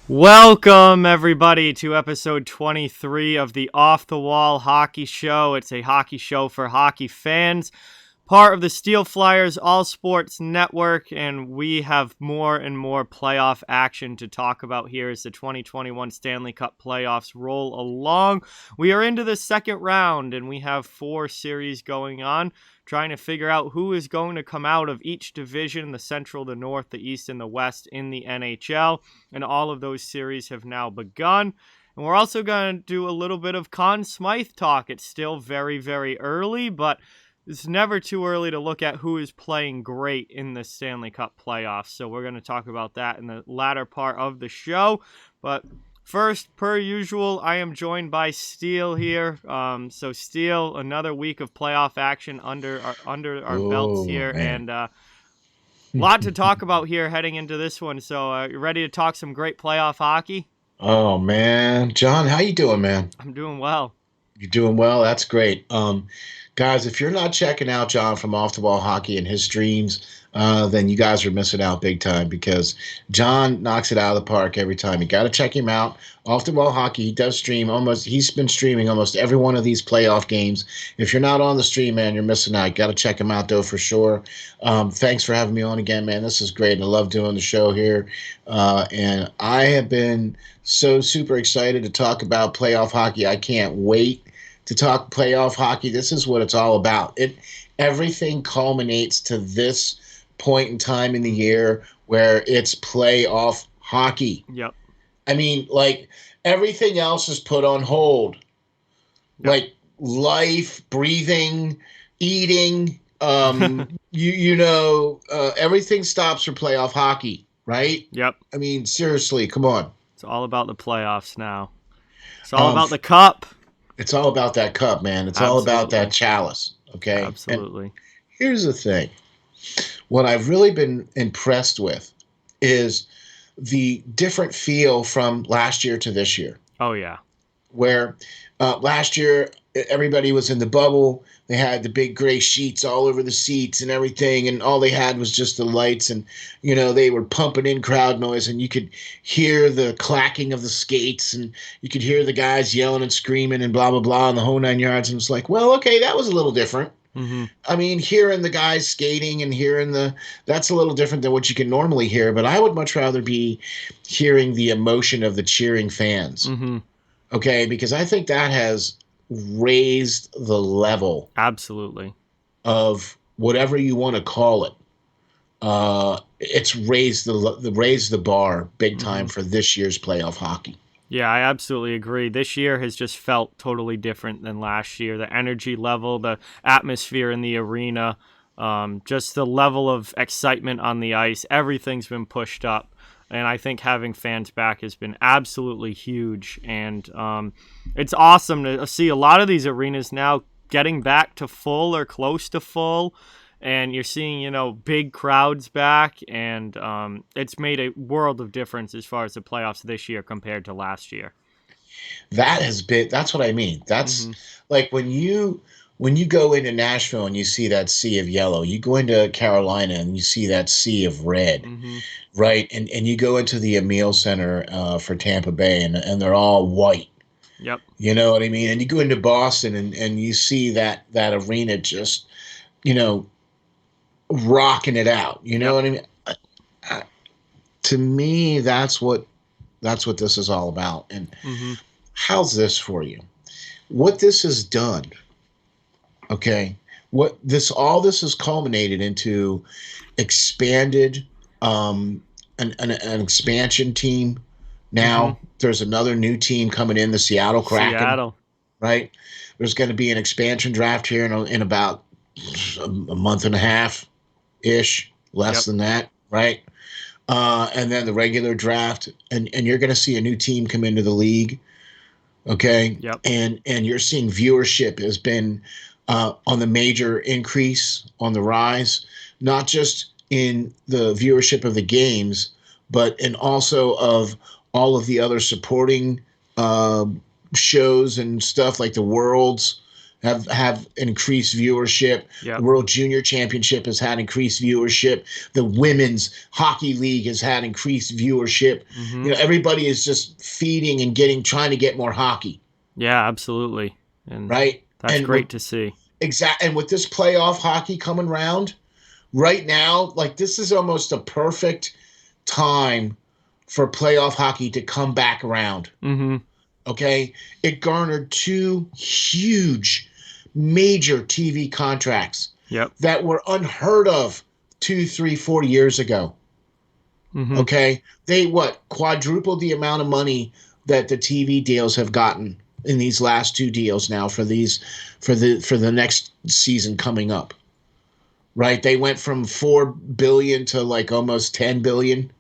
Welcome, everybody, to episode 23 of the Off the Wall Hockey Show. It's a hockey show for hockey fans, part of the Steel Flyers All Sports Network, and we have more and more playoff action to talk about here as the 2021 Stanley Cup playoffs roll along. We are into the second round, and we have 4 series going on, trying to figure out who is going to come out of each division, the Central, the North, the East, and the West in the NHL. And all of those series have now begun. And we're also going to do a little bit of Conn Smythe talk. It's still very, very early, but it's never too early to look at who is playing great in the Stanley Cup playoffs. So we're going to talk about that in the latter part of the show. But first, per usual, I am joined by Steele here. So Steele, another week of playoff action under our belts here, Man. and a lot to talk about here heading into this one. So you ready to talk some great playoff hockey? Oh man, John, how you doing, man? I'm doing well. You're doing well. That's great. Guys, if you're not checking out John from Off the Ball Hockey and his streams, then you guys are missing out big time because John knocks it out of the park every time. You got to check him out. Off the Ball Hockey, he does stream he's been streaming almost every one of these playoff games. If you're not on the stream, man, you're missing out. You got to check him out, though, for sure. Thanks for having me on again, man. This is great. I love doing the show here. And I have been so super excited to talk about playoff hockey. I can't wait to talk playoff hockey. This is what it's all about. Everything culminates to this point in time in the year where it's playoff hockey. Yep. I mean, like, everything else is put on hold. Yep. Like life, breathing, eating, everything stops for playoff hockey, right? Yep. I mean, seriously, come on. It's all about the playoffs now. It's all about the cup. It's all about that cup, man. It's all about that chalice, okay? Absolutely. And here's the thing. What I've really been impressed with is the different feel from last year to this year. Oh, yeah. Where last year, everybody was in the bubble. They had the big gray sheets all over the seats and everything, and all they had was just the lights, and, they were pumping in crowd noise, and you could hear the clacking of the skates, and you could hear the guys yelling and screaming and blah, blah, blah, and the whole 9 yards, and it's like, well, okay, that was a little different. Mm-hmm. I mean, hearing the guys skating and that's a little different than what you can normally hear, but I would much rather be hearing the emotion of the cheering fans. Mm-hmm. Okay, because I think that has raised the level. Absolutely. Of whatever you want to call it. It's raised the bar big time for this year's playoff hockey. Yeah, I absolutely agree. This year has just felt totally different than last year. The energy level, the atmosphere in the arena, just the level of excitement on the ice, everything's been pushed up. And I think having fans back has been absolutely huge. And it's awesome to see a lot of these arenas now getting back to full or close to full. And you're seeing, big crowds back. And it's made a world of difference as far as the playoffs this year compared to last year. That's what I mean. That's like when you go into Nashville and you see that sea of yellow, you go into Carolina and you see that sea of red, right? And you go into the Emil Center for Tampa Bay and they're all white. Yep. You know what I mean? And you go into Boston and you see that arena just, rocking it out. You know what I mean? To me, that's what this is all about. And how's this for you? What this has done, okay? All this has culminated into expanded an expansion team. Now there's another new team coming in, the Seattle Kraken. Right? There's going to be an expansion draft here in about a month and a half ish, less than that, right? And then the regular draft, and you're going to see a new team come into the league. Okay. Yep. And you're seeing viewership has been on the major increase, on the rise, not just in the viewership of the games, but in also of all of the other supporting shows and stuff like the Worlds have increased viewership. Yep. The World Junior Championship has had increased viewership. The Women's Hockey League has had increased viewership. Mm-hmm. Everybody is just feeding and trying to get more hockey. Yeah, absolutely. And right? That's great to see. Exactly. And with this playoff hockey coming around right now, like this is almost a perfect time for playoff hockey to come back around. Mm-hmm. Okay. It garnered 2 huge major TV contracts that were unheard of 2, 3, 4 years ago. Mm-hmm. Okay. They quadrupled the amount of money that the TV deals have gotten in these last 2 deals now for the next season coming up. Right? They went from $4 billion to like almost $10 billion.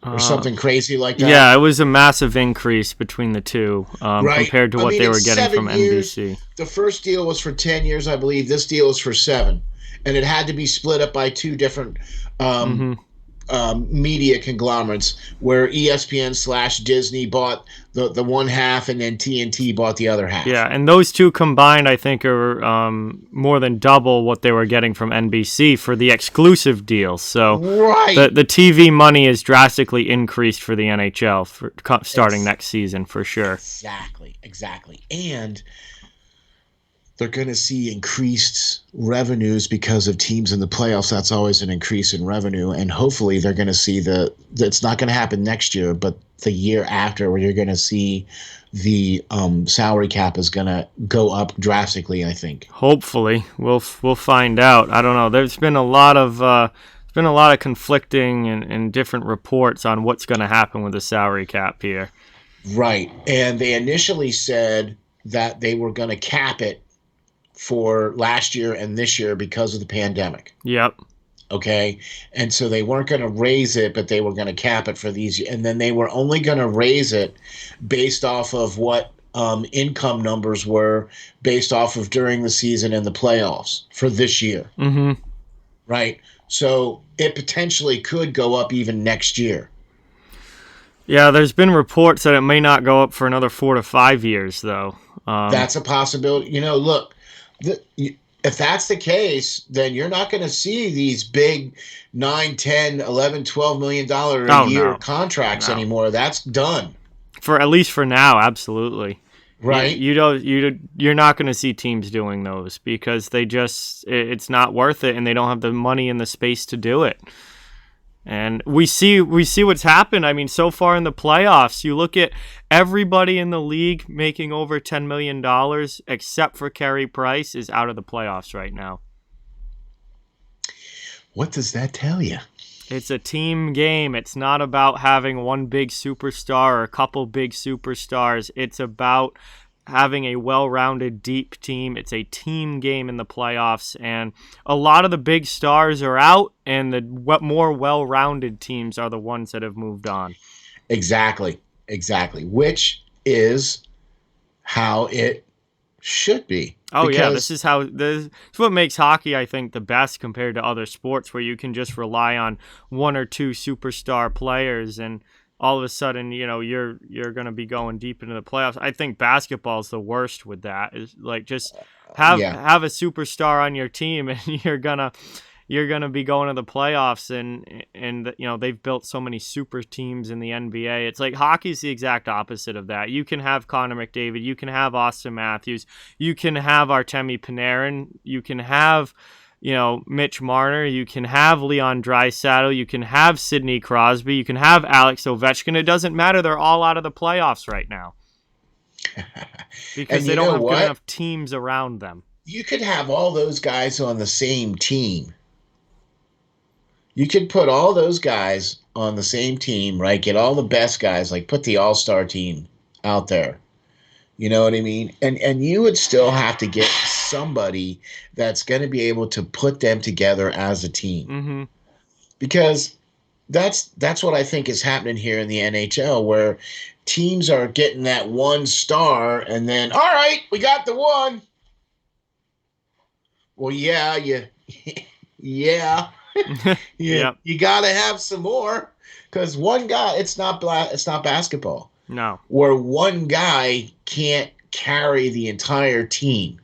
Or something crazy like that. Yeah, it was a massive increase between the two compared to what they were getting from NBC. The first deal was for 10 years, I believe. This deal is for 7. And it had to be split up by 2 different media conglomerates where ESPN/Disney bought the one half and then TNT bought the other half. Yeah, and those 2 combined, I think, are more than double what they were getting from NBC for the exclusive deal. So the TV money is drastically increased for the NHL starting next season for sure. Exactly. And they're going to see increased revenues because of teams in the playoffs. That's always an increase in revenue. And hopefully they're going to see it's not going to happen next year, but the year after, where you're going to see the salary cap is going to go up drastically, I think. Hopefully. We'll find out. I don't know. There's been a lot of conflicting and different reports on what's going to happen with the salary cap here. Right. And they initially said that they were going to cap it for last year and this year because of the pandemic. Yep. Okay. And so they weren't going to raise it, but they were going to cap it for these. And then they were only going to raise it based off of what income numbers were based off of during the season and the playoffs for this year. Mm-hmm. Right. So it potentially could go up even next year. Yeah, there's been reports that it may not go up for another 4 to 5 years, though. That's a possibility. Look, if that's the case, then you're not going to see these big $9, $10, $11, $12 million a year contracts anymore. That's done. At least for now, absolutely. Right. You're not going to see teams doing those because it's not worth it and they don't have the money and the space to do it. And we see what's happened. I mean, so far in the playoffs, you look at everybody in the league making over $10 million except for Carey Price is out of the playoffs right now. What does that tell you? It's a team game. It's not about having one big superstar or a couple big superstars. It's about having a well-rounded, deep team. It's a team game in the playoffs, and a lot of the big stars are out, and the more well-rounded teams are the ones that have moved on. Exactly. Which is how it should be. Oh, yeah, this is what makes hockey, I think, the best compared to other sports where you can just rely on 1 or 2 superstar players and all of a sudden, you're going to be going deep into the playoffs. I think basketball is the worst with that. Is like just have a superstar on your team, and you're gonna be going to the playoffs. And they've built so many super teams in the NBA. It's like hockey's the exact opposite of that. You can have Connor McDavid, you can have Austin Matthews, you can have Artemi Panarin, you can have Mitch Marner, you can have Leon Draisaitl, you can have Sidney Crosby, you can have Alex Ovechkin. It doesn't matter. They're all out of the playoffs right now because they don't have good enough teams around them. You could have all those guys on the same team. You could put all those guys on the same team, right? Get all the best guys, like put the all-star team out there. You know what I mean? And you would still have to get somebody that's going to be able to put them together as a team. Mm-hmm. Because that's what I think is happening here in the NHL, where teams are getting that one star and then, all right, we got the one. Well, yeah. Yep. You got to have some more, because one guy, it's not basketball. No. Where one guy can't carry the entire team.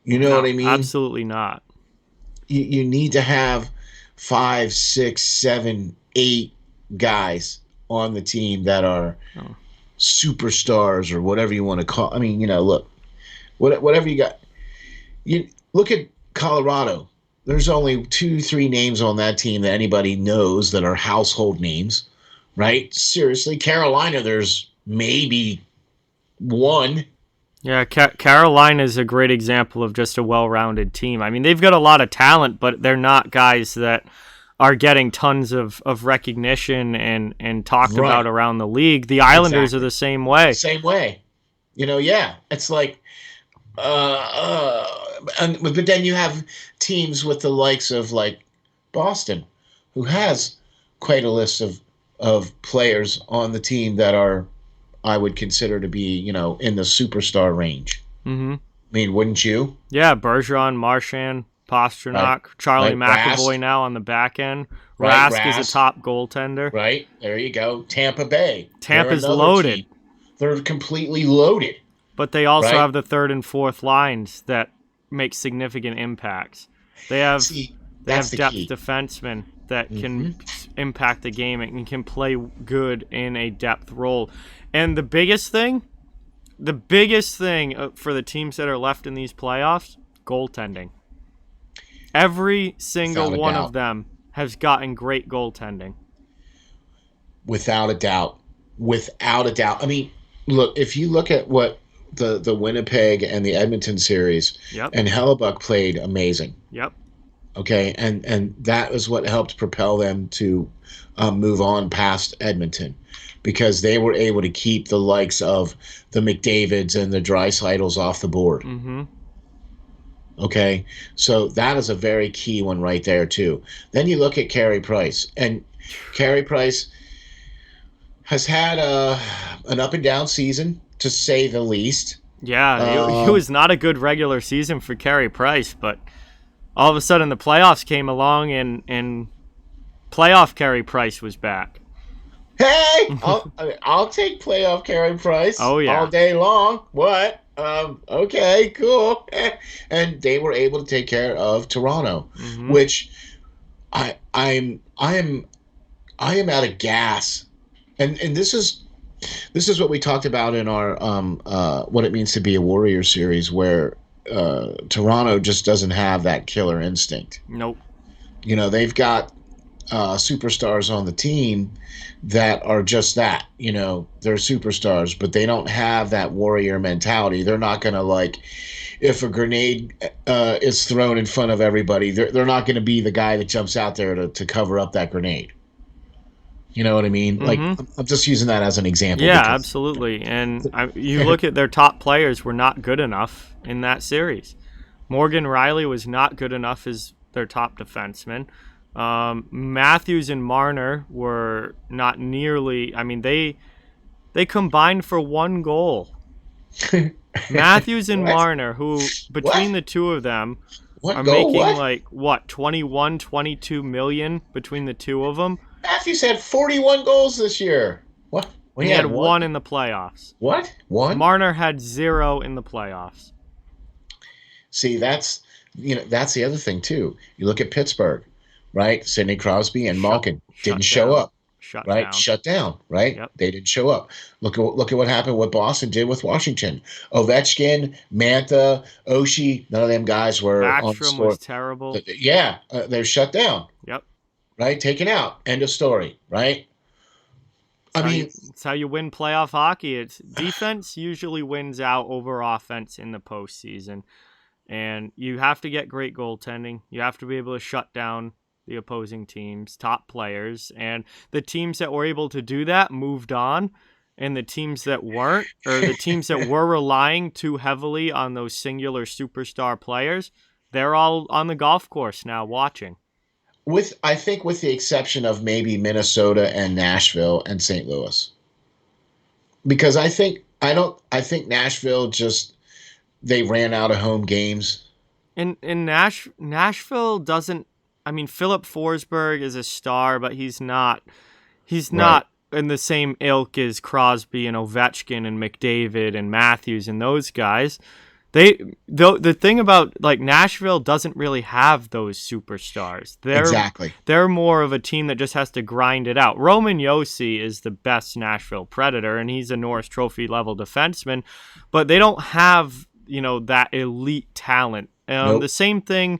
You know No, what I mean? absolutely not. You need to have 5, 6, 7, 8 guys on the team that are superstars or whatever you want to call. I mean, look, whatever you got. You look at Colorado. There's only 2, 3 names on that team that anybody knows that are household names, right? Seriously, Carolina, there's maybe one. Yeah, Carolina is a great example of just a well-rounded team. I mean, they've got a lot of talent, but they're not guys that are getting tons of recognition and talked about around the league. The Islanders are the same way. Same way. Yeah. It's like, but then you have teams with the likes of like Boston, who has quite a list of players on the team that are, I would consider to be, in the superstar range. Mm-hmm. I mean, wouldn't you? Yeah, Bergeron, Marchand, Pasternak, Charlie McAvoy Rask. Now on the back end. Rask is a top goaltender. Right, there you go. Tampa Bay. Tampa's loaded. Team. They're completely loaded. But they also have the third and fourth lines that make significant impacts. They have depth defensemen that can impact the game and can play good in a depth role. And the biggest thing for the teams that are left in these playoffs, goaltending. Every single one of them has gotten great goaltending. Without a doubt. I mean, look, if you look at what the Winnipeg and the Edmonton series, and Hellebuyck played amazing. Yep. Okay, and that is what helped propel them to move on past Edmonton, because they were able to keep the likes of the McDavids and the Dreisaitl's off the board. Mm-hmm. Okay, so that is a very key one right there too. Then you look at Carey Price, and Carey Price has had an up and down season, to say the least. Yeah, it was not a good regular season for Carey Price, but all of a sudden the playoffs came along and playoff Carey Price was back. Hey, I'll take playoff Carey Price. Oh yeah, all day long. What? Okay, cool. And they were able to take care of Toronto, which I am out of gas. And this is what we talked about in our what it means to be a Warrior series, where Toronto just doesn't have that killer instinct. Nope. They've got superstars on the team that are just that. They're superstars, but they don't have that Warrior mentality. They're not going to, like, if a grenade is thrown in front of everybody, they're not going to be the guy that jumps out there to cover up that grenade. You know what I mean? Like, I'm just using that as an example. Yeah, absolutely. And you look at their top players were not good enough in that series. Morgan Rielly was not good enough as their top defenseman. Matthews and Marner were not nearly. I mean, they combined for 1 goal. Matthews and Marner, who between the two of them are making 21, 22 million between the two of them. Matthews had 41 goals this year. What? He had 1 in the playoffs. What? 1? Marner had 0 in the playoffs. See, that's the other thing too. You look at Pittsburgh, right? Sidney Crosby and Malkin didn't show up. Shut down, right? Yep. They didn't show up. Look at what happened, what Boston did with Washington. Ovechkin, Mantha, Oshie, none of them guys were on the score. Was terrible. Yeah, they're shut down. Yep. Right? Taken out. End of story, right? It's how you win playoff hockey. It's defense usually wins out over offense in the postseason. And you have to get great goaltending. You have to be able to shut down the opposing team's top players. And the teams that were able to do that moved on. And the teams that weren't, or the teams that were relying too heavily on those singular superstar players, they're all on the golf course now watching. I think with the exception of maybe Minnesota and Nashville and St. Louis. Because I think Nashville just, they ran out of home games. In Nashville doesn't, I mean, Philip Forsberg is a star, but he's not in the same ilk as Crosby and Ovechkin and McDavid and Matthews and those guys. The thing about like Nashville doesn't really have those superstars. They're more of a team that just has to grind it out. Roman Josi is the best Nashville Predator, and he's a Norris Trophy level defenseman, but they don't have that elite talent. Nope. The same thing.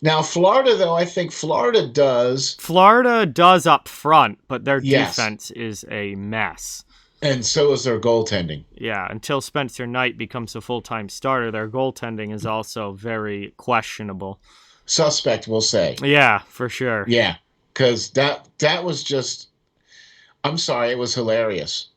Now Florida, though, I think Florida does up front, but their defense is a mess. And so is their goaltending. Yeah, until Spencer Knight becomes a full-time starter, their goaltending is also very questionable. Suspect, we'll say. Yeah, for sure. Yeah, because that was just, I'm sorry, it was hilarious.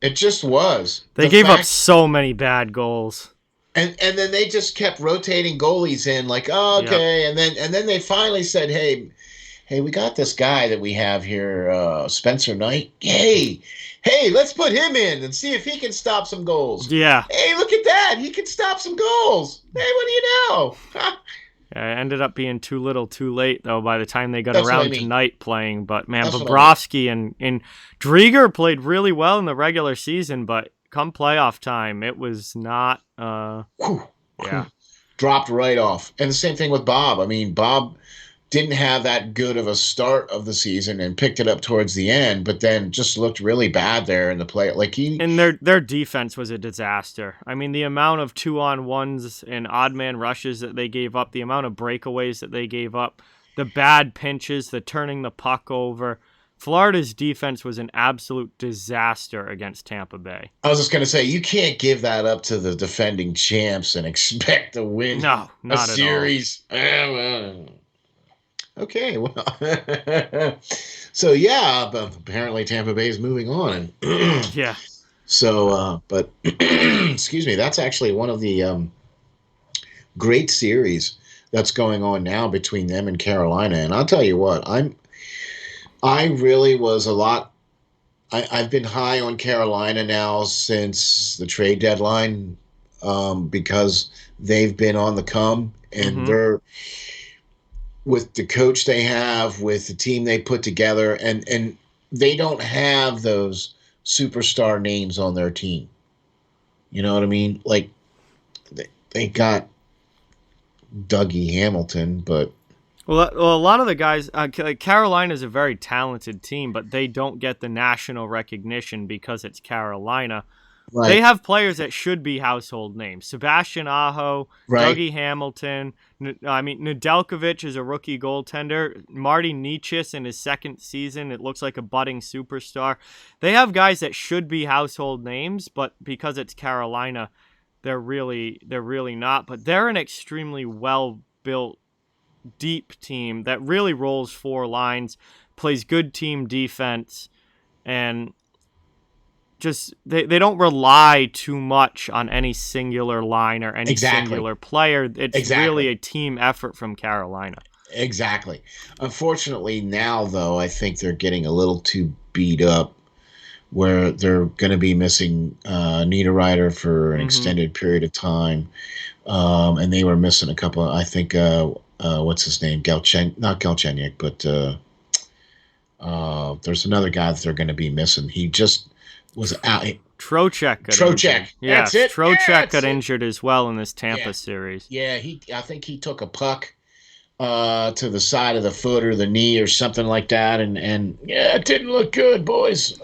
It just was. They gave up so many bad goals. And then they just kept rotating goalies in, like, oh, okay. Yep. And then they finally said, hey, we got this guy that we have here, Spencer Knight. Hey, let's put him in and see if he can stop some goals. Yeah. Hey, look at that. He can stop some goals. Hey, what do you know? It ended up being too little too late, though, by the time they got around to Knight playing. But, man, Bobrovsky and Drieger played really well in the regular season, but come playoff time, it was not dropped right off. And the same thing with Bob. I mean, Bob didn't have that good of a start of the season and picked it up towards the end, but then just looked really bad there in the play. And their defense was a disaster. I mean, the amount of 2-on-1s and odd man rushes that they gave up, the amount of breakaways that they gave up, the bad pinches, the turning the puck over. Florida's defense was an absolute disaster against Tampa Bay. I was just going to say, you can't give that up to the defending champs and expect to win not a series. Okay, well, so yeah, but apparently Tampa Bay is moving on, and yeah. So, but excuse me, that's actually one of the great series that's going on now between them and Carolina. And I'll tell you what, I really was a lot. I've been high on Carolina now since the trade deadline, because they've been on the come, and they're. With the coach they have, with the team they put together, and they don't have those superstar names on their team. You know what I mean? Like, they got Dougie Hamilton, but... Well, a lot of the guys... Carolina's a very talented team, but they don't get the national recognition because it's Carolina. Right. They have players that should be household names. Sebastian Aho, right. Dougie Hamilton. Nedeljkovic is a rookie goaltender. Marty Necas in his second season, it looks like a budding superstar. They have guys that should be household names, but because it's Carolina, they're really not. But they're an extremely well-built, deep team that really rolls four lines, plays good team defense, and just they don't rely too much on any singular line or any singular player. It's really a team effort from Carolina. Exactly. Unfortunately, now, though, I think they're getting a little too beat up where they're going to be missing Niederreiter for an extended period of time. And they were missing a couple, I think, what's his name? Not Galchenyuk, but there's another guy that they're going to be missing. He just was out. Trocheck. Yeah, that's it. Trocheck got injured as well in this Tampa series. Yeah, I think he took a puck to the side of the foot or the knee or something like that, and it didn't look good, boys.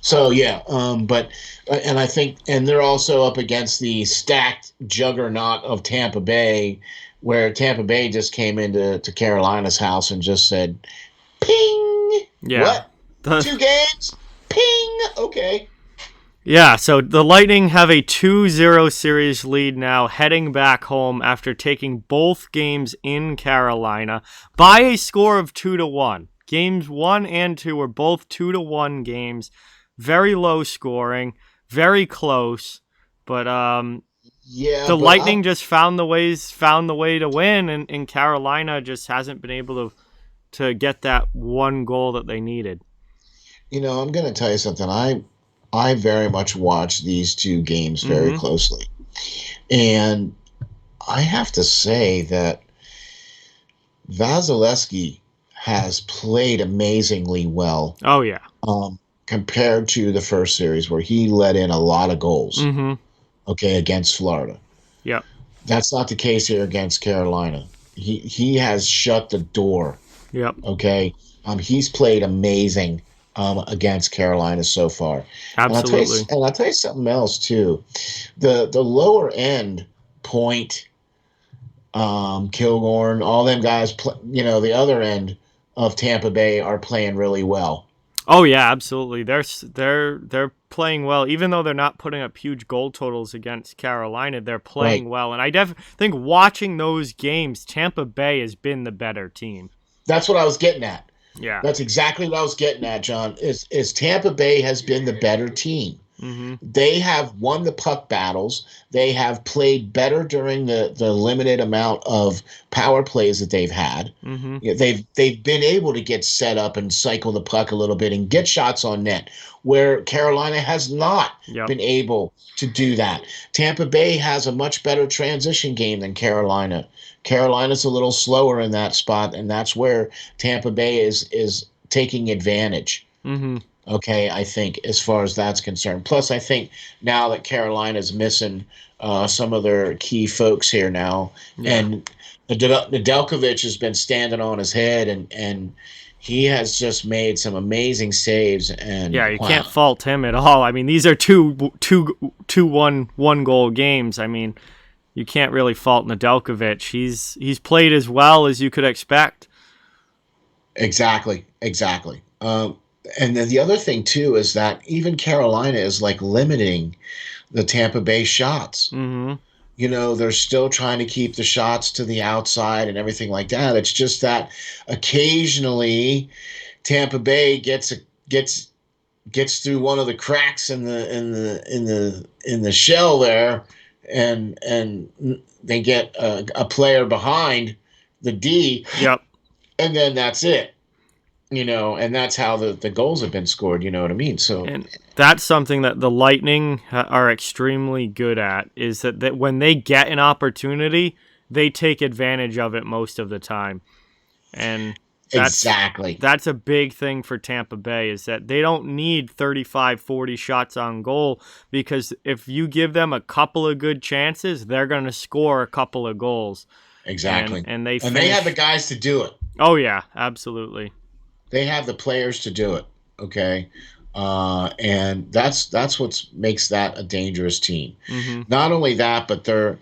So but I think, and they're also up against the stacked juggernaut of Tampa Bay, where Tampa Bay just came into Carolina's house and just said, "Ping." Yeah. What? 2 games. Ping! Okay. Yeah, so the Lightning have a 2-0 series lead now, heading back home after taking both games in Carolina by a score of 2-1. Games 1 and 2 were both 2-1 games. Very low scoring, very close, but the Lightning just found the way to win, and Carolina just hasn't been able to get that one goal that they needed. You know, I'm going to tell you something. I very much watched these 2 games very closely. And I have to say that Vasilevsky has played amazingly well. Oh, yeah. compared to the first series where he let in a lot of goals, Mm-hmm. okay, against Florida. Yep. That's not the case here against Carolina. He has shut the door. Yep. Okay. He's played amazing against Carolina so far. Absolutely. And I'll tell you something else too. The lower end Point, Kilgorn, all them guys, the other end of Tampa Bay are playing really well. Oh yeah, absolutely. They're playing well, even though they're not putting up huge goal totals against Carolina. They're playing Right. well, and I think watching those games, Tampa Bay has been the better team. That's what I was getting at. Yeah. That's exactly what I was getting at, John. Is Tampa Bay has been the better team. Mm-hmm. They have won the puck battles. They have played better during the limited amount of power plays that they've had. Mm-hmm. They've been able to get set up and cycle the puck a little bit and get shots on net, where Carolina has not been able to do that. Tampa Bay has a much better transition game than Carolina. Carolina's a little slower in that spot, and that's where Tampa Bay is taking advantage. Mm-hmm. Okay, I think as far as that's concerned. Plus, I think now that Carolina's missing some of their key folks here now, and Nedeljkovic has been standing on his head, and he has just made some amazing saves. And you can't fault him at all. I mean, these are two one goal games. I mean, you can't really fault Nedeljkovic. He's played as well as you could expect. Exactly. And then the other thing, too, is that even Carolina is like limiting the Tampa Bay shots. Mm-hmm. They're still trying to keep the shots to the outside and everything like that. It's just that occasionally Tampa Bay gets through one of the cracks in the shell there, and they get a player behind the D. Yep. And then that's it. And that's how the goals have been scored, you know what I mean? So, and that's something that the Lightning are extremely good at, is that when they get an opportunity, they take advantage of it most of the time. And that's a big thing for Tampa Bay, is that they don't need 35, 40 shots on goal, because if you give them a couple of good chances, they're going to score a couple of goals. Exactly. And they have the guys to do it. Oh, yeah, absolutely. They have the players to do it, okay? And that's what makes that a dangerous team. Mm-hmm. Not only that, but they're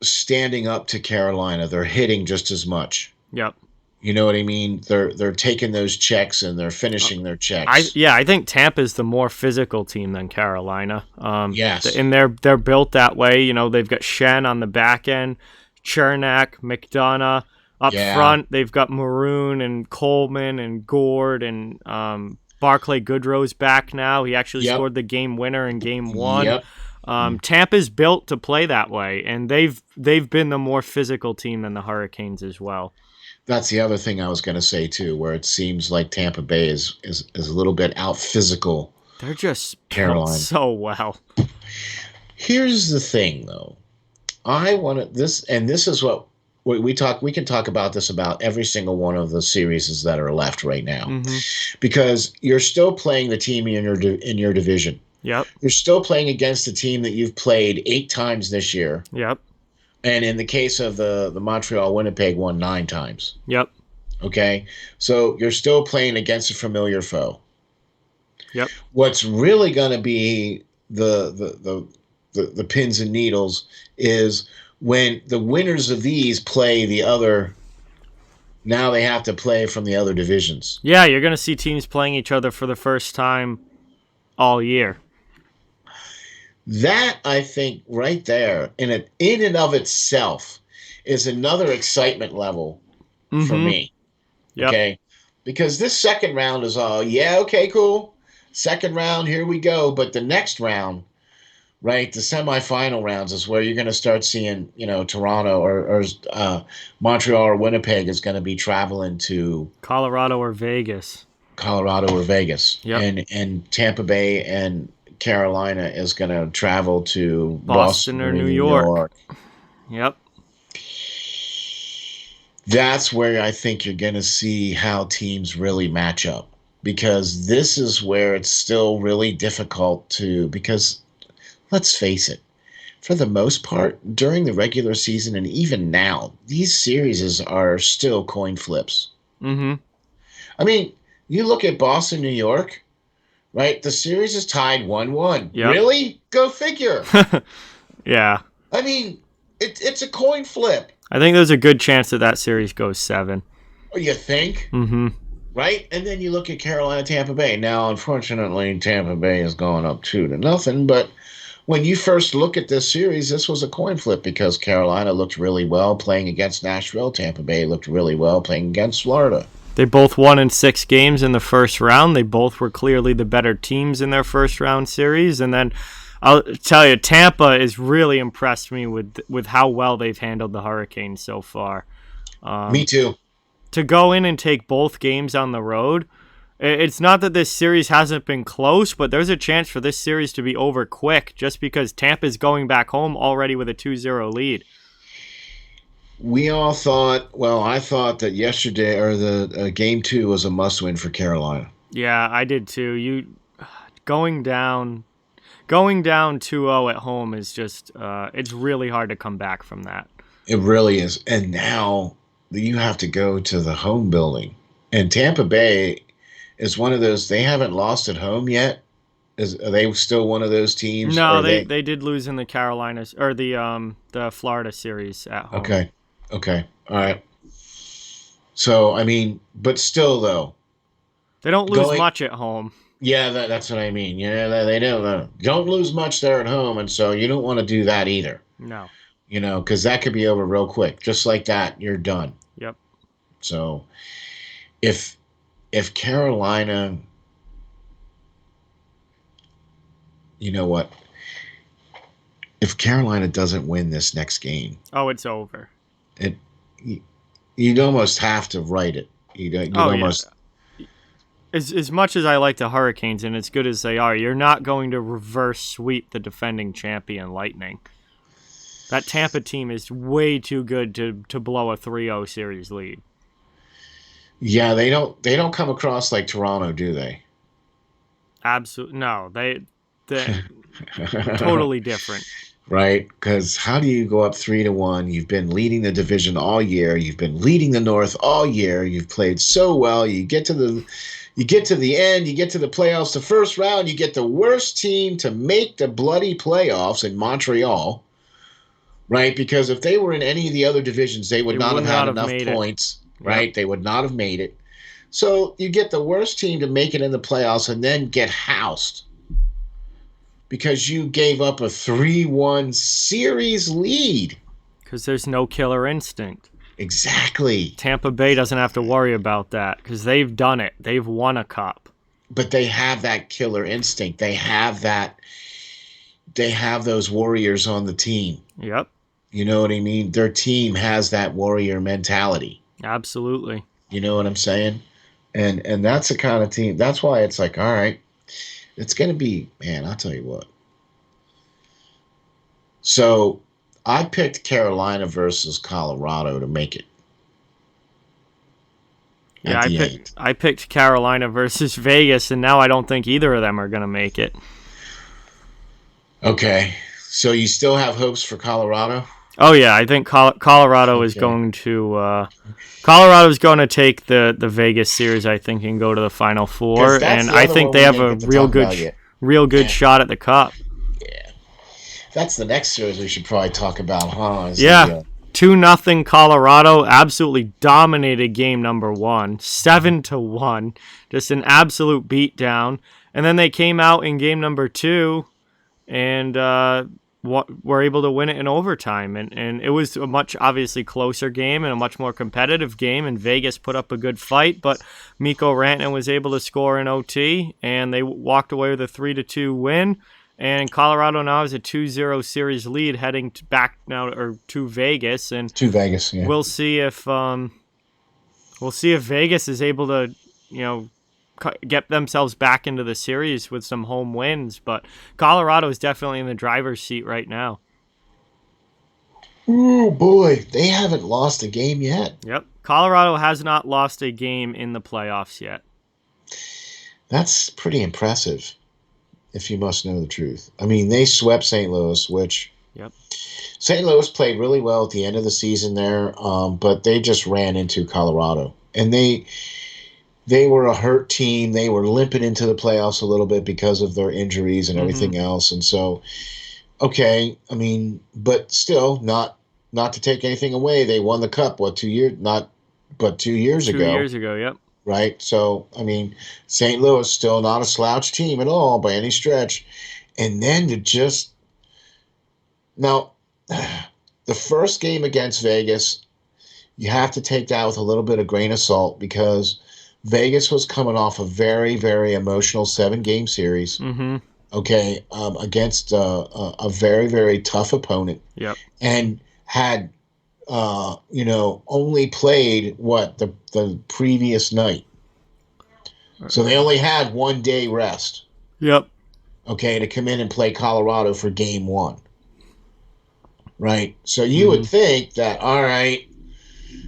standing up to Carolina. They're hitting just as much. Yep. You know what I mean? They're taking those checks and they're finishing their checks. I think Tampa's the more physical team than Carolina. Yes. And they're built that way. They've got Shen on the back end, Chernak, McDonough. Up front, they've got Maroon and Coleman and Gord, and Barclay Goodrow's back now. He actually scored the game winner in game 1. Yep. Tampa's built to play that way, and they've been the more physical team than the Hurricanes as well. That's the other thing I was going to say too, where it seems like Tampa Bay is a little bit out physical. They're just Carolina built so well. Here's the thing, though. I want this, and this is what we talk. We can talk about this about every single one of the series that are left right now, because you're still playing the team in your division. Yep. You're still playing against a team that you've played 8 times this year. Yep. And in the case of the Montreal, Winnipeg won 9 times. Yep. Okay, so you're still playing against a familiar foe. Yep. What's really going to be the pins and needles is when the winners of these play the other. Now they have to play from the other divisions. Yeah, you're going to see teams playing each other for the first time all year. That, I think, right there, in and of itself, is another excitement level for me. Yep. Okay, because this second round is all, okay, cool. Second round, here we go. But the next round, right, the semifinal rounds is where you're going to start seeing, Toronto or Montreal or Winnipeg is going to be traveling to Colorado or Vegas. Yep. And Tampa Bay and Carolina is going to travel to Boston or New York. Yep. That's where I think you're going to see how teams really match up, because this is where it's still really difficult because let's face it, for the most part, during the regular season and even now, these series are still coin flips. Mm-hmm. I mean, you look at Boston, New York, right? The series is tied 1-1. Yep. Really? Go figure. Yeah. I mean, it's a coin flip. I think there's a good chance that series goes 7. Oh, you think? Mm-hmm. Right? And then you look at Carolina, Tampa Bay. Now, unfortunately, Tampa Bay has gone up 2-0, but when you first look at this series, this was a coin flip because Carolina looked really well playing against Nashville. Tampa Bay looked really well playing against Florida. They both won in 6 games in the first round. They both were clearly the better teams in their first round series. And then I'll tell you, Tampa has really impressed me with how well they've handled the Hurricanes so far. Me too. To go in and take both games on the road, it's not that this series hasn't been close, but there's a chance for this series to be over quick just because Tampa's going back home already with a 2-0 lead. We all thought, I thought that yesterday or the game 2 was a must-win for Carolina. Yeah, I did too. Going down 2-0 at home is just it's really hard to come back from that. It really is. And now you have to go to the home building. And Tampa Bay is one of those, they haven't lost at home yet. Are they still one of those teams? No, they did lose in the Carolinas or the Florida series at home. Okay. All right. So, I mean, but still though. They don't lose much at home. Yeah, that's what I mean. Yeah, they don't lose much there at home, and so you don't want to do that either. No. Because that could be over real quick. Just like that, you're done. Yep. So, if Carolina, you know what? If Carolina doesn't win this next game, it's over. You'd almost have to write it. Yeah. As much as I like the Hurricanes and as good as they are, you're not going to reverse sweep the defending champion Lightning. That Tampa team is way too good to blow a 3-0 series lead. Yeah, they don't come across like Toronto, do they? Absolutely no. They're totally different. Right? Because how do you go up 3-1? You've been leading the division all year. You've been leading the North all year. You've played so well. You get to the end. You get to the playoffs. The first round, you get the worst team to make the bloody playoffs in Montreal. Right? Because if they were in any of the other divisions, they would not have had enough points. Right? Yep. They would not have made it. So you get the worst team to make it in the playoffs and then get housed. Because you gave up a 3-1 series lead. Because there's no killer instinct. Exactly. Tampa Bay doesn't have to worry about that because they've done it. They've won a cup. But they have that killer instinct. They have those warriors on the team. Yep. You know what I mean? Their team has that warrior mentality. Absolutely. You know what I'm saying? And that's the kind of team. That's why it's like, all right. It's going to be, man, I'll tell you what. So I picked Carolina versus Colorado to make it. Yeah, I picked Carolina versus Vegas, and now I don't think either of them are going to make it. Okay. So you still have hopes for Colorado? Oh, yeah. I think Colorado is going to Colorado's going to take the Vegas series, I think, and go to the Final Four. And I think they have a real good shot at the Cup. Yeah. That's the next series we should probably talk about, huh? 2-0 Colorado absolutely dominated game number 1, 7-1, just an absolute beatdown. And then they came out in game number 2 and were able to win it in overtime. And it was a much, obviously, closer game and a much more competitive game. And Vegas put up a good fight, but Mikko Rantanen was able to score in OT, and they walked away with a 3-2 win. And Colorado now has a 2-0 series lead heading back now to Vegas. And yeah. We'll see if Vegas is able to, get themselves back into the series with some home wins. But Colorado is definitely in the driver's seat right now. Oh, boy. They haven't lost a game yet. Yep. Colorado has not lost a game in the playoffs yet. That's pretty impressive, if you must know the truth. I mean, they swept St. Louis, which Yep. St. Louis played really well at the end of the season there, but they just ran into Colorado. And they were a hurt team. They were limping into the playoffs a little bit because of their injuries and everything else. And so, okay, I mean, but still, not to take anything away, they won the cup. What, 2 years? Not, but 2 years ago. 2 years ago, yep. Right. So, I mean, St. Louis still not a slouch team at all by any stretch. And then to just now, the first game against Vegas, you have to take that with a little bit of grain of salt because Vegas was coming off a very, very emotional 7-game series. Mm-hmm. Okay, against a very, very tough opponent. Yep. And had only played the previous night. So they only had 1 day rest. Yep. Okay, to come in and play Colorado for game 1. Right? So you would think that, all right,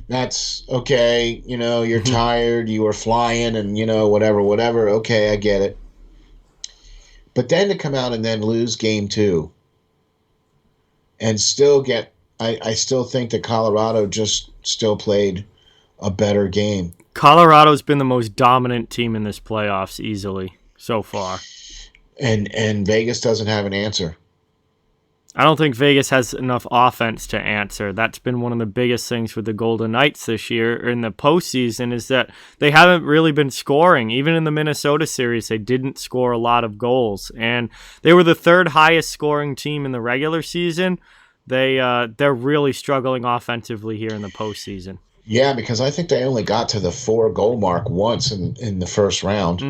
that's okay, you're tired, you were flying and, whatever. Okay, I get it. But then to come out and then lose game 2 and still get I still think that Colorado just still played a better game. Colorado's been the most dominant team in this playoffs easily so far. And Vegas doesn't have an answer. I don't think Vegas has enough offense to answer. That's been one of the biggest things with the Golden Knights this year in the postseason is that they haven't really been scoring. Even in the Minnesota series, they didn't score a lot of goals. And they were the 3rd highest scoring team in the regular season. They're really struggling offensively here in the postseason. Yeah, because I think they only got to the 4-goal mark once in the first round,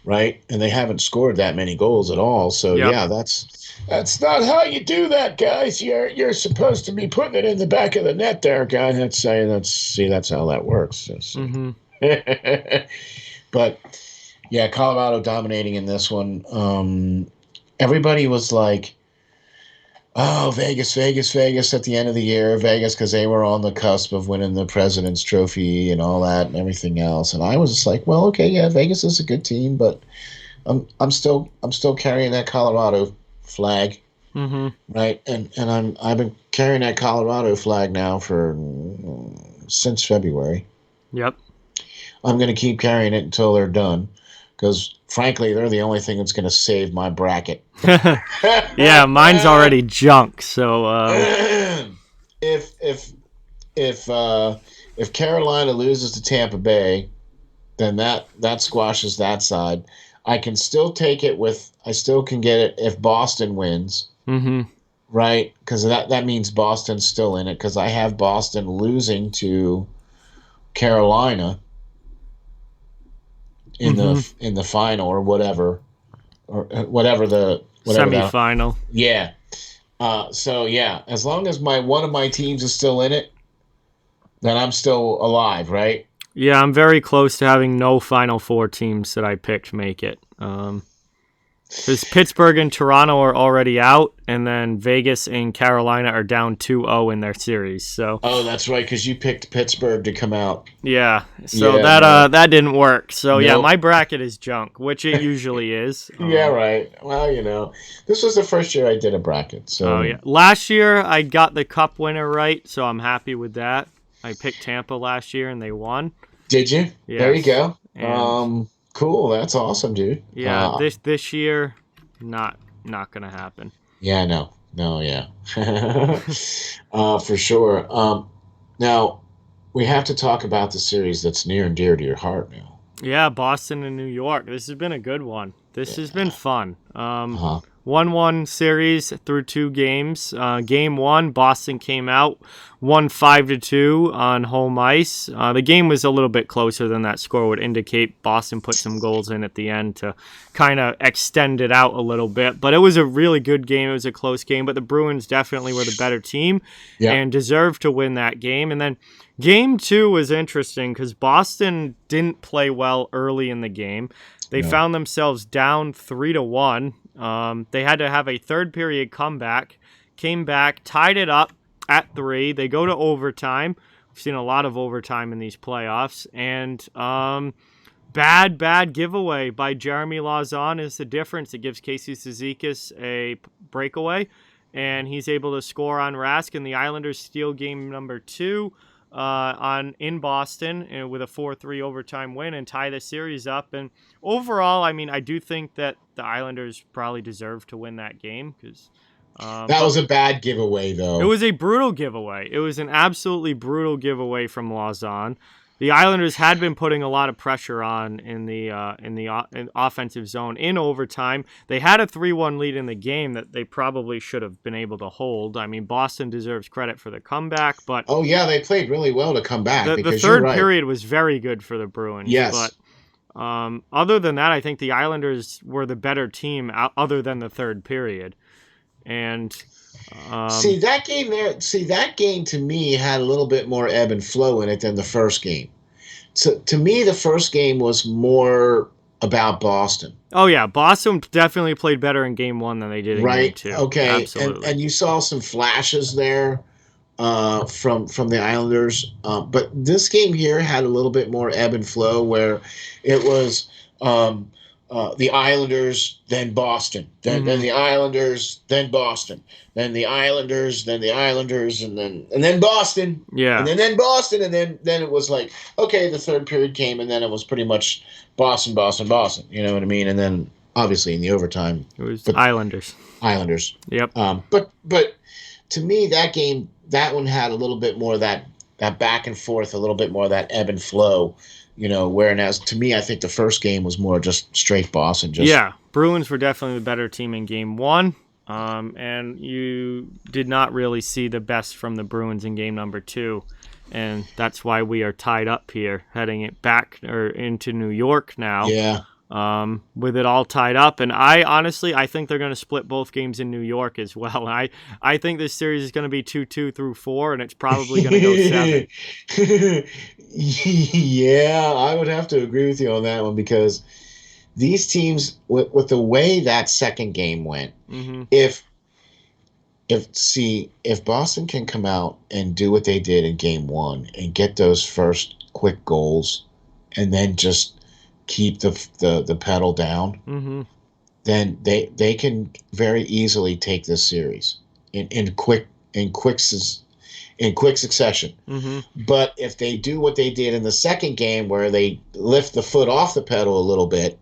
right? And they haven't scored that many goals at all. So yeah, that's not how you do that, guys. You're supposed to be putting it in the back of the net, there, guy. That's how that works. But yeah, Colorado dominating in this one. Everybody was like, oh, Vegas at the end of the year. Vegas because they were on the cusp of winning the President's Trophy and all that and everything else. And I was just like, well, okay, yeah, Vegas is a good team, but I'm still carrying that Colorado flag, right? And I've been carrying that Colorado flag now since February. Yep. I'm going to keep carrying it until they're done. Because, frankly, they're the only thing that's going to save my bracket. Yeah, mine's already junk. So if Carolina loses to Tampa Bay, then that squashes that side. I can still take it I still can get it if Boston wins. Right? Because that means Boston's still in it. Because I have Boston losing to Carolina. In the final or whatever the semifinal. Yeah. So yeah, as long as one of my teams is still in it, then I'm still alive, right? Yeah, I'm very close to having no Final Four teams that I picked make it. Because Pittsburgh and Toronto are already out, and then Vegas and Carolina are down 2-0 in their series. So. Oh, that's right, because you picked Pittsburgh to come out. Yeah, so that didn't work. So yeah, my bracket is junk, which it usually is. Yeah, right. Well, this was the first year I did a bracket. So. Oh yeah, last year I got the Cup winner right, so I'm happy with that. I picked Tampa last year and they won. Did you? Yes. There you go. And cool. That's awesome, dude. Yeah, this year, not gonna happen. Yeah, no, yeah, for sure. Now we have to talk about the series that's near and dear to your heart now. Yeah, Boston and New York. This has been a good one. This has been fun. 1-1 series through 2 games. Game 1, Boston came out, won 5-2 on home ice. The game was a little bit closer than that score would indicate. Boston put some goals in at the end to kind of extend it out a little bit. But it was a really good game. It was a close game. But the Bruins definitely were the better team and deserved to win that game. And then Game 2 was interesting because Boston didn't play well early in the game. They found themselves down 3-1. They had to have a third period comeback, came back, tied it up at 3. They go to overtime. We've seen a lot of overtime in these playoffs. And bad giveaway by Jeremy Lauzon is the difference. It gives Casey Cizikas a breakaway, and he's able to score on Rask, and the Islanders steal game number 2 in Boston with a 4-3 overtime win and tie the series up. And overall, I mean, I do think that the Islanders probably deserve to win that game because that was a bad giveaway, though. It was a brutal giveaway. It was an absolutely brutal giveaway from Lauzon. The Islanders had been putting a lot of pressure on in the offensive zone in overtime. They had a 3-1 lead in the game that they probably should have been able to hold. I mean, Boston deserves credit for the comeback, but oh yeah, they played really well to come back. The third period was very good for the Bruins. Yes, but other than that, I think the Islanders were the better team other than the third period. And that game to me had a little bit more ebb and flow in it than the first game. To me, the first game was more about Boston. Oh yeah, Boston definitely played better in game 1 than they did in game 2. Okay, absolutely. And you saw some flashes there from the Islanders, but this game here had a little bit more ebb and flow where it was the Islanders, then Boston, then the Islanders, then Boston, then the Islanders, then the Islanders, and then Boston, yeah, and then Boston, and then it was like, okay, the third period came, and then it was pretty much Boston, Boston, Boston. You know what I mean? And then obviously in the overtime, it was Islanders. Yep. But to me, that one had a little bit more of that back and forth, a little bit more of that ebb and flow. You know, whereas to me, I think the first game was more just straight Boston. Yeah, Bruins were definitely the better team in game 1, and you did not really see the best from the Bruins in game number 2, and that's why we are tied up here, heading it back or into New York now. Yeah. With it all tied up, and I think they're going to split both games in New York as well. I think this series is going to be 2-2 through 4, and it's probably going to go 7. Yeah, I would have to agree with you on that one because these teams, with the way that second game went, if Boston can come out and do what they did in game 1 and get those first quick goals, and then just keep the pedal down, then they can very easily take this series in quick succession. But if they do what they did in the second game, where they lift the foot off the pedal a little bit,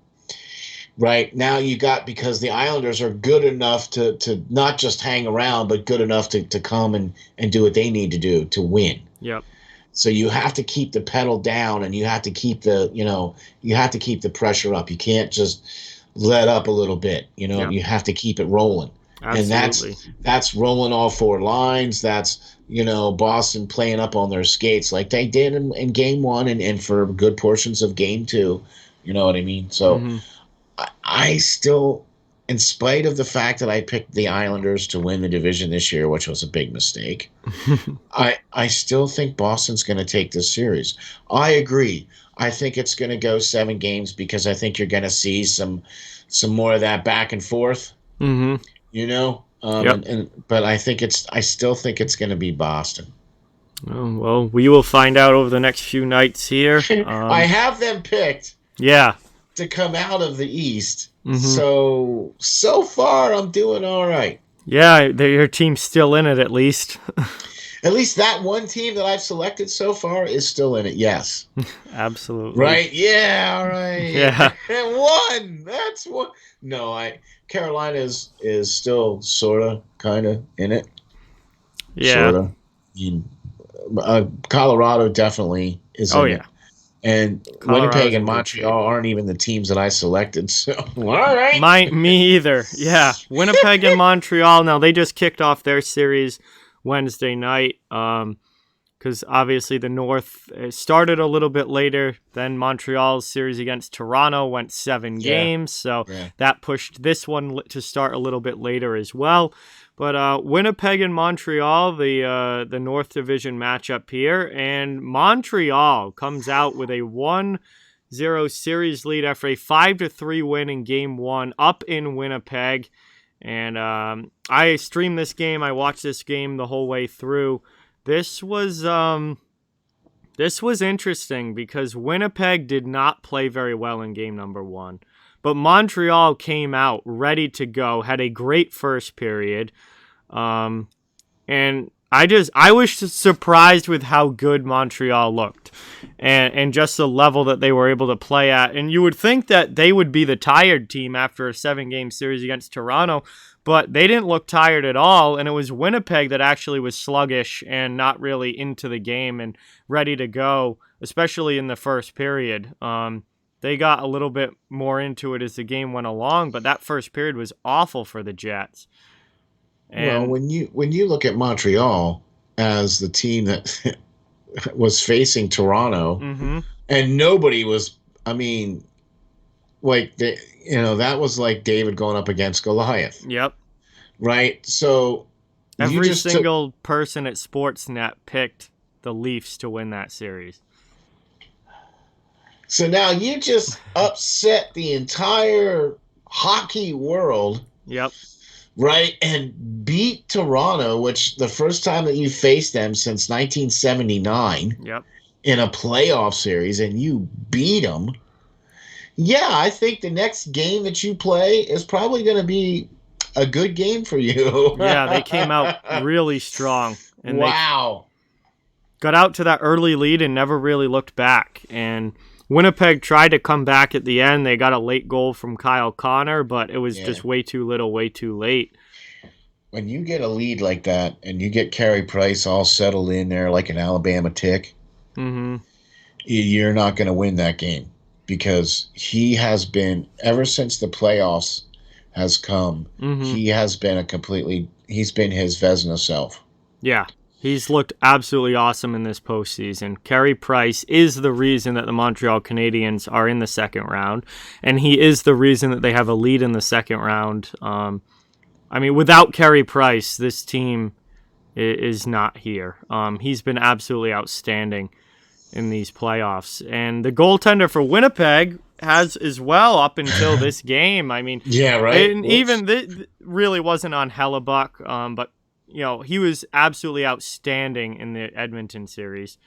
right now because the Islanders are good enough to not just hang around, but good enough to come and do what they need to do to win. Yep. So you have to keep the pedal down, and you have to keep the pressure up. You can't just let up a little bit. Yep. You have to keep it rolling. Absolutely. And that's rolling all 4 lines. That's Boston playing up on their skates like they did in game 1 and for good portions of game 2. You know what I mean? So I still, in spite of the fact that I picked the Islanders to win the division this year, which was a big mistake, I still think Boston's going to take this series. I agree. I think it's going to go 7 games because I think you're going to see some more of that back and forth. Yep. But I still think it's going to be Boston. Oh, well, we will find out over the next few nights here. I have them picked. Yeah. To come out of the East. So far I'm doing all right. Yeah, your team's still in it at least. At least that one team that I've selected so far is still in it, yes. Absolutely. Right? Yeah, all right. Yeah. And one! That's one. No, Carolina is still sort of, kind of in it. Yeah. Sort of. Colorado definitely is in it. And Winnipeg and Montreal aren't even the teams that I selected, so all right. Me either. Yeah, Winnipeg and Montreal. Now they just kicked off their series Wednesday night, because obviously the North started a little bit later. Then Montreal's series against Toronto went 7 games, so that pushed this one to start a little bit later as well. But Winnipeg and Montreal, the North Division matchup here, and Montreal comes out with a 1-0 series lead after a 5-3 win in Game 1 up in Winnipeg. And I streamed this game. I watched this game the whole way through. This was This was interesting because Winnipeg did not play very well in game number 1. But Montreal came out ready to go, had a great first period. And I was surprised with how good Montreal looked and just the level that they were able to play at. And you would think that they would be the tired team after a 7-game series against Toronto, but they didn't look tired at all. And it was Winnipeg that actually was sluggish and not really into the game and ready to go, especially in the first period. They got a little bit more into it as the game went along, but that first period was awful for the Jets. And when you look at Montreal as the team that was facing Toronto, and nobody was, I mean, like that was like David going up against Goliath. Yep. Right. So every single person at Sportsnet picked the Leafs to win that series. So now you just upset the entire hockey world. Yep. Right, and beat Toronto, which the first time that you faced them since 1979 in a playoff series, and you beat them. Yeah, I think the next game that you play is probably going to be a good game for you. Yeah, they came out really strong. And wow. They got out to that early lead and never really looked back. And Winnipeg tried to come back at the end. They got a late goal from Kyle Connor, but it was just way too little, way too late. When you get a lead like that and you get Carey Price all settled in there like an Alabama tick, you're not going to win that game because he has been, ever since the playoffs has come, he has been he's been his Vezina self. Yeah. He's looked absolutely awesome in this postseason. Carey Price is the reason that the Montreal Canadiens are in the second round, and he is the reason that they have a lead in the second round. I mean, without Carey Price, this team is not here. He's been absolutely outstanding in these playoffs. And the goaltender for Winnipeg has as well up until this game. I mean, yeah, right. And even this really wasn't on Hellebuyck, but he was absolutely outstanding in the Edmonton series.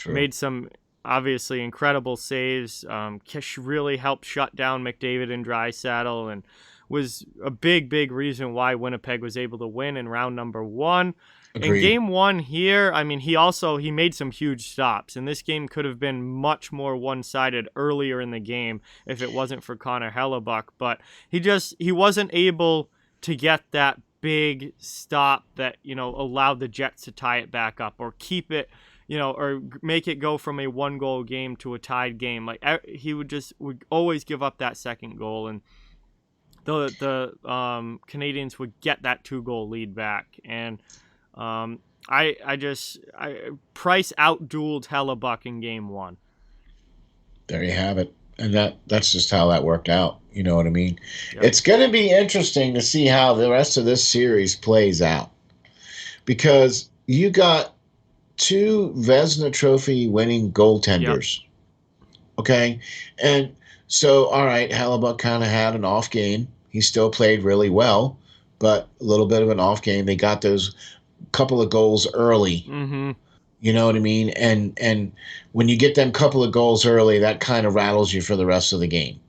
Made some obviously incredible saves. Kish really helped shut down McDavid and Draisaitl and was a big reason why Winnipeg was able to win in round number 1. Agreed. In game 1 here, I mean, he made some huge stops, and this game could have been much more one-sided earlier in the game if it wasn't for Connor Hellebuyck, but he wasn't able to get that big stop that allowed the Jets to tie it back up or keep it or make it go from a 1-goal game to a tied game. Like he would always give up that second goal, and the Canadiens would get that 2-goal lead back. And Price outdueled Hellebuyck in game 1. There you have it. And that's just how that worked out. You know what I mean? Yep. It's going to be interesting to see how the rest of this series plays out. Because you got 2 Vezina Trophy winning goaltenders. Yep. Okay? And so, all right, Hellebuyck kind of had an off game. He still played really well, but a little bit of an off game. They got those couple of goals early. You know what I mean? And when you get them couple of goals early, that kind of rattles you for the rest of the game.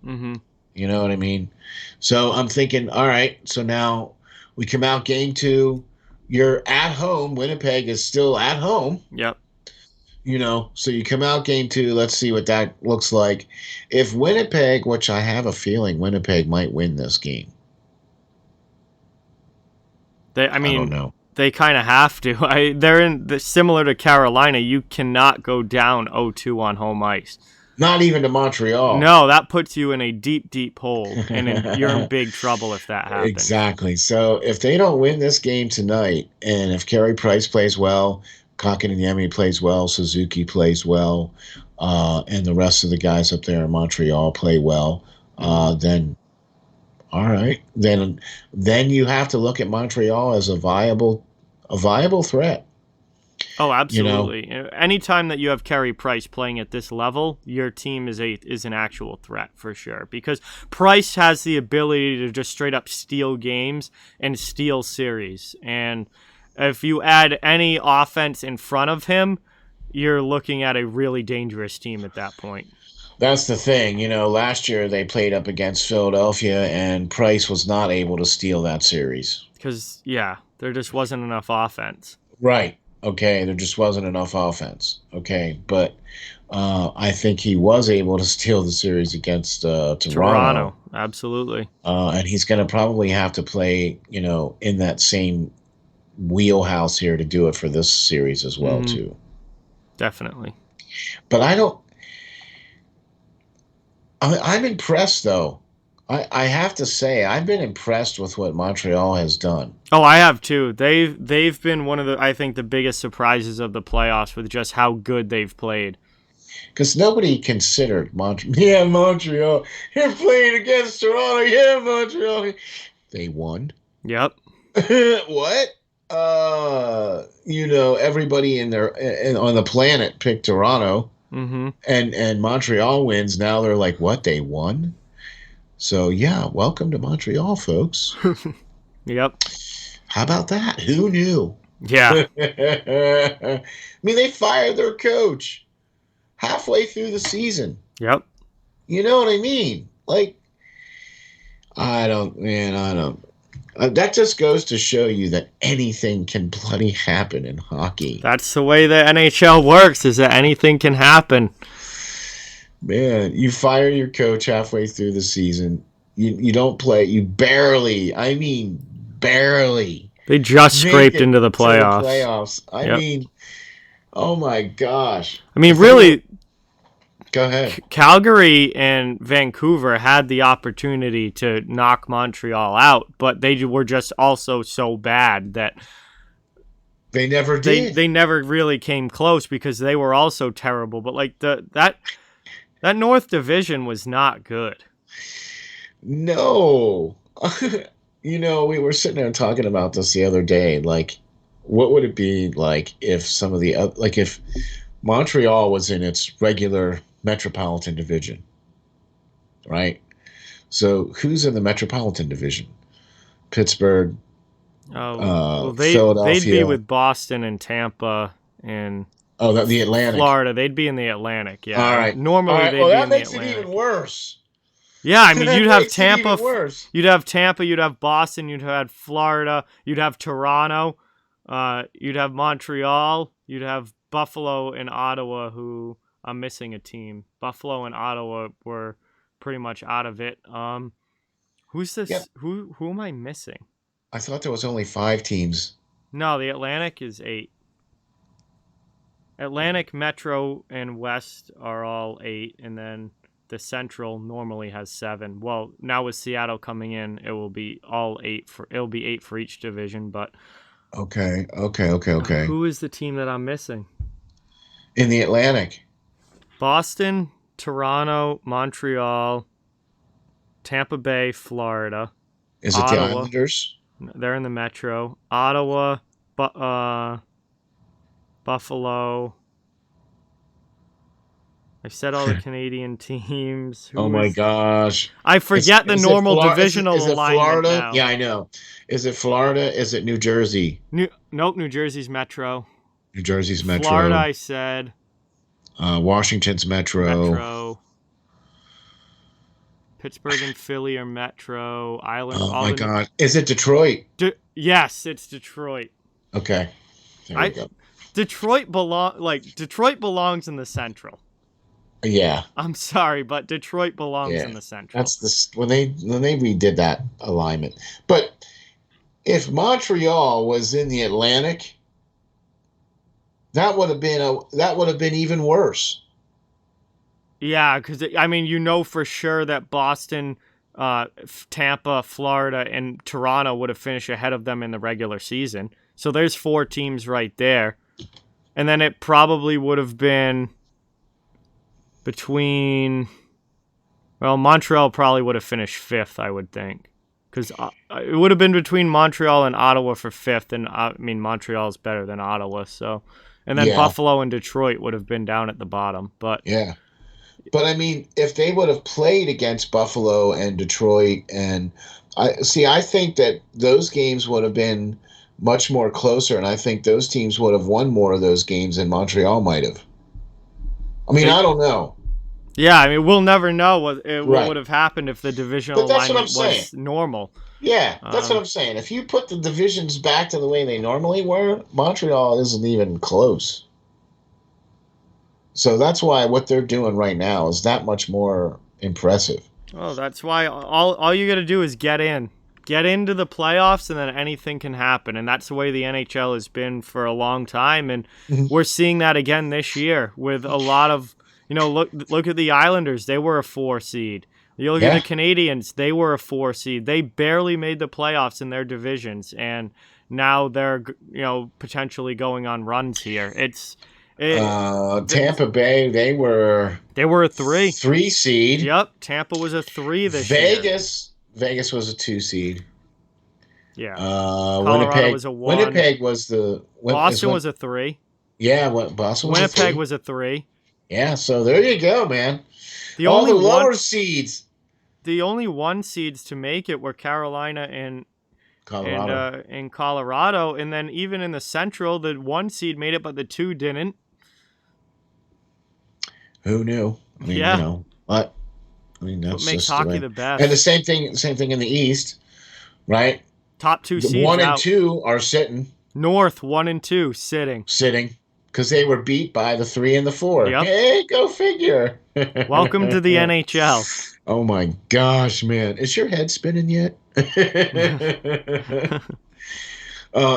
You know what I mean? So I'm thinking, all right, so now we come out game 2. You're at home. Winnipeg is still at home. Yep. So you come out game 2. Let's see what that looks like. If Winnipeg, which I have a feeling Winnipeg might win this game. I don't know. They kind of have to. They're similar to Carolina. You cannot go down 0-2 on home ice. Not even to Montreal. No, that puts you in a deep hole, and you're in big trouble if that happens. Exactly. So if they don't win this game tonight, and if Carey Price plays well, Kotkaniemi plays well, Suzuki plays well, and the rest of the guys up there in Montreal play well, then all right. Then you have to look at Montreal as a viable threat. Oh, absolutely. Anytime that you have Carey Price playing at this level, your team is an actual threat for sure. Because Price has the ability to just straight up steal games and steal series. And if you add any offense in front of him, you're looking at a really dangerous team at that point. That's the thing. Last year they played up against Philadelphia, and Price was not able to steal that series. Because, there just wasn't enough offense. Right. Okay, there just wasn't enough offense. Okay, but I think he was able to steal the series against Toronto. Absolutely. And he's going to probably have to play, in that same wheelhouse here to do it for this series as well, too. Definitely. But I'm impressed, though. I have to say, I've been impressed with what Montreal has done. Oh, I have too. They've been one of the biggest surprises of the playoffs with just how good they've played. Because nobody considered Montreal. Yeah, Montreal. You're playing against Toronto. Yeah, Montreal. They won. Yep. What? Everybody on the planet picked Toronto. Mm-hmm. And Montreal wins. Now they're like, what? They won? So, welcome to Montreal, folks. Yep. How about that? Who knew? Yeah. I mean, they fired their coach halfway through the season. Yep. You know what I mean? Like, I don't. That just goes to show you that anything can bloody happen in hockey. That's the way the NHL works, is that anything can happen. Man, you fire your coach halfway through the season. You don't play. You barely. They just scraped into the playoffs. I mean, oh my gosh. I mean, really. Go ahead. Calgary and Vancouver had the opportunity to knock Montreal out, but they were just also so bad that they never did. They never really came close because they were also terrible. But like that North Division was not good. No. We were sitting there talking about this the other day. Like, what would it be like if some of the if Montreal was in its regular Metropolitan Division, right? So who's in the Metropolitan Division? Pittsburgh. Philadelphia. They'd be with Boston and Tampa and the Atlantic. Florida. They'd be in the Atlantic. Yeah. All right. Normally, they'd be in the Atlantic. That makes it even worse. Yeah, I mean, you'd have Tampa. You'd have Tampa. You'd have Boston. You'd have Florida. You'd have Toronto. You'd have Montreal. You'd have Buffalo and Ottawa, who I'm missing a team. Buffalo and Ottawa were pretty much out of it. Who's this? Yep. Who am I missing? I thought there was only 5 teams. No, the Atlantic is 8. Atlantic, Metro, and West are all 8, and then the Central normally has 7. Well, now with Seattle coming in, it will be all 8 it'll be 8 for each division, but Okay. Who is the team that I'm missing? In the Atlantic. Boston, Toronto, Montreal, Tampa Bay, Florida. Is it Ottawa. The Islanders? They're in the Metro. Ottawa, Buffalo. I said all the Canadian teams. My gosh. I forget the normal divisional alignment. Is it Florida? Now. Yeah, I know. Is it Florida? Is it New Jersey? Nope, New Jersey's Metro. Florida, I said. Washington's Metro. Pittsburgh and Philly are Metro. Island. Oh my God! Is it Detroit? Yes, it's Detroit. Okay. There we go. Detroit belongs in the Central. Yeah. I'm sorry, but Detroit belongs in the Central. That's when they redid that alignment. But if Montreal was in the Atlantic, that would have been even worse. Yeah, because for sure that Boston, Tampa, Florida, and Toronto would have finished ahead of them in the regular season. So there's 4 teams right there, and then it probably would have been between. Well, Montreal probably would have finished 5th, I would think, because it would have been between Montreal and Ottawa for 5th, and Montreal is better than Ottawa, so. And then Buffalo and Detroit would have been down at the bottom, but yeah. But if they would have played against Buffalo and Detroit, and I think that those games would have been much more closer, and I think those teams would have won more of those games than Montreal might have. I mean, I don't know. Yeah, I mean, we'll never know what Right. would have happened if the divisional But that's what I'm alignment saying. was normal. Yeah, that's what I'm saying. If you put the divisions back to the way they normally were, Montreal isn't even close. So that's why what they're doing right now is that much more impressive. Oh, that's why all you got to do is get into the playoffs, and then anything can happen. And that's the way the NHL has been for a long time, and we're seeing that again this year with a lot of, look at the Islanders. They were a 4 seed. You look at the Canadians, they were a 4 seed. They barely made the playoffs in their divisions, and now they're potentially going on runs here. Tampa Bay, they were a 3 seed. Yep, Tampa was a 3 this year. Vegas was a 2 seed. Yeah. Winnipeg was a 1. Winnipeg was Boston was a 3. Yeah, Boston was Winnipeg a 3. was a 3. Yeah, so there you go, man. The All the lower seeds. The only 1 seeds to make it were Carolina and Colorado. And then even in the Central, the 1 seed made it, but the 2 didn't. Who knew? I mean, what? I mean, that's what makes just hockey the best. And the same thing in the East, right? Top 2 seeds 1 and out. 2 are sitting. North 1 and 2 sitting. Because they were beat by the 3 and the 4. Yep. Hey, go figure. Welcome to the NHL. Oh my gosh, man. Is your head spinning yet? It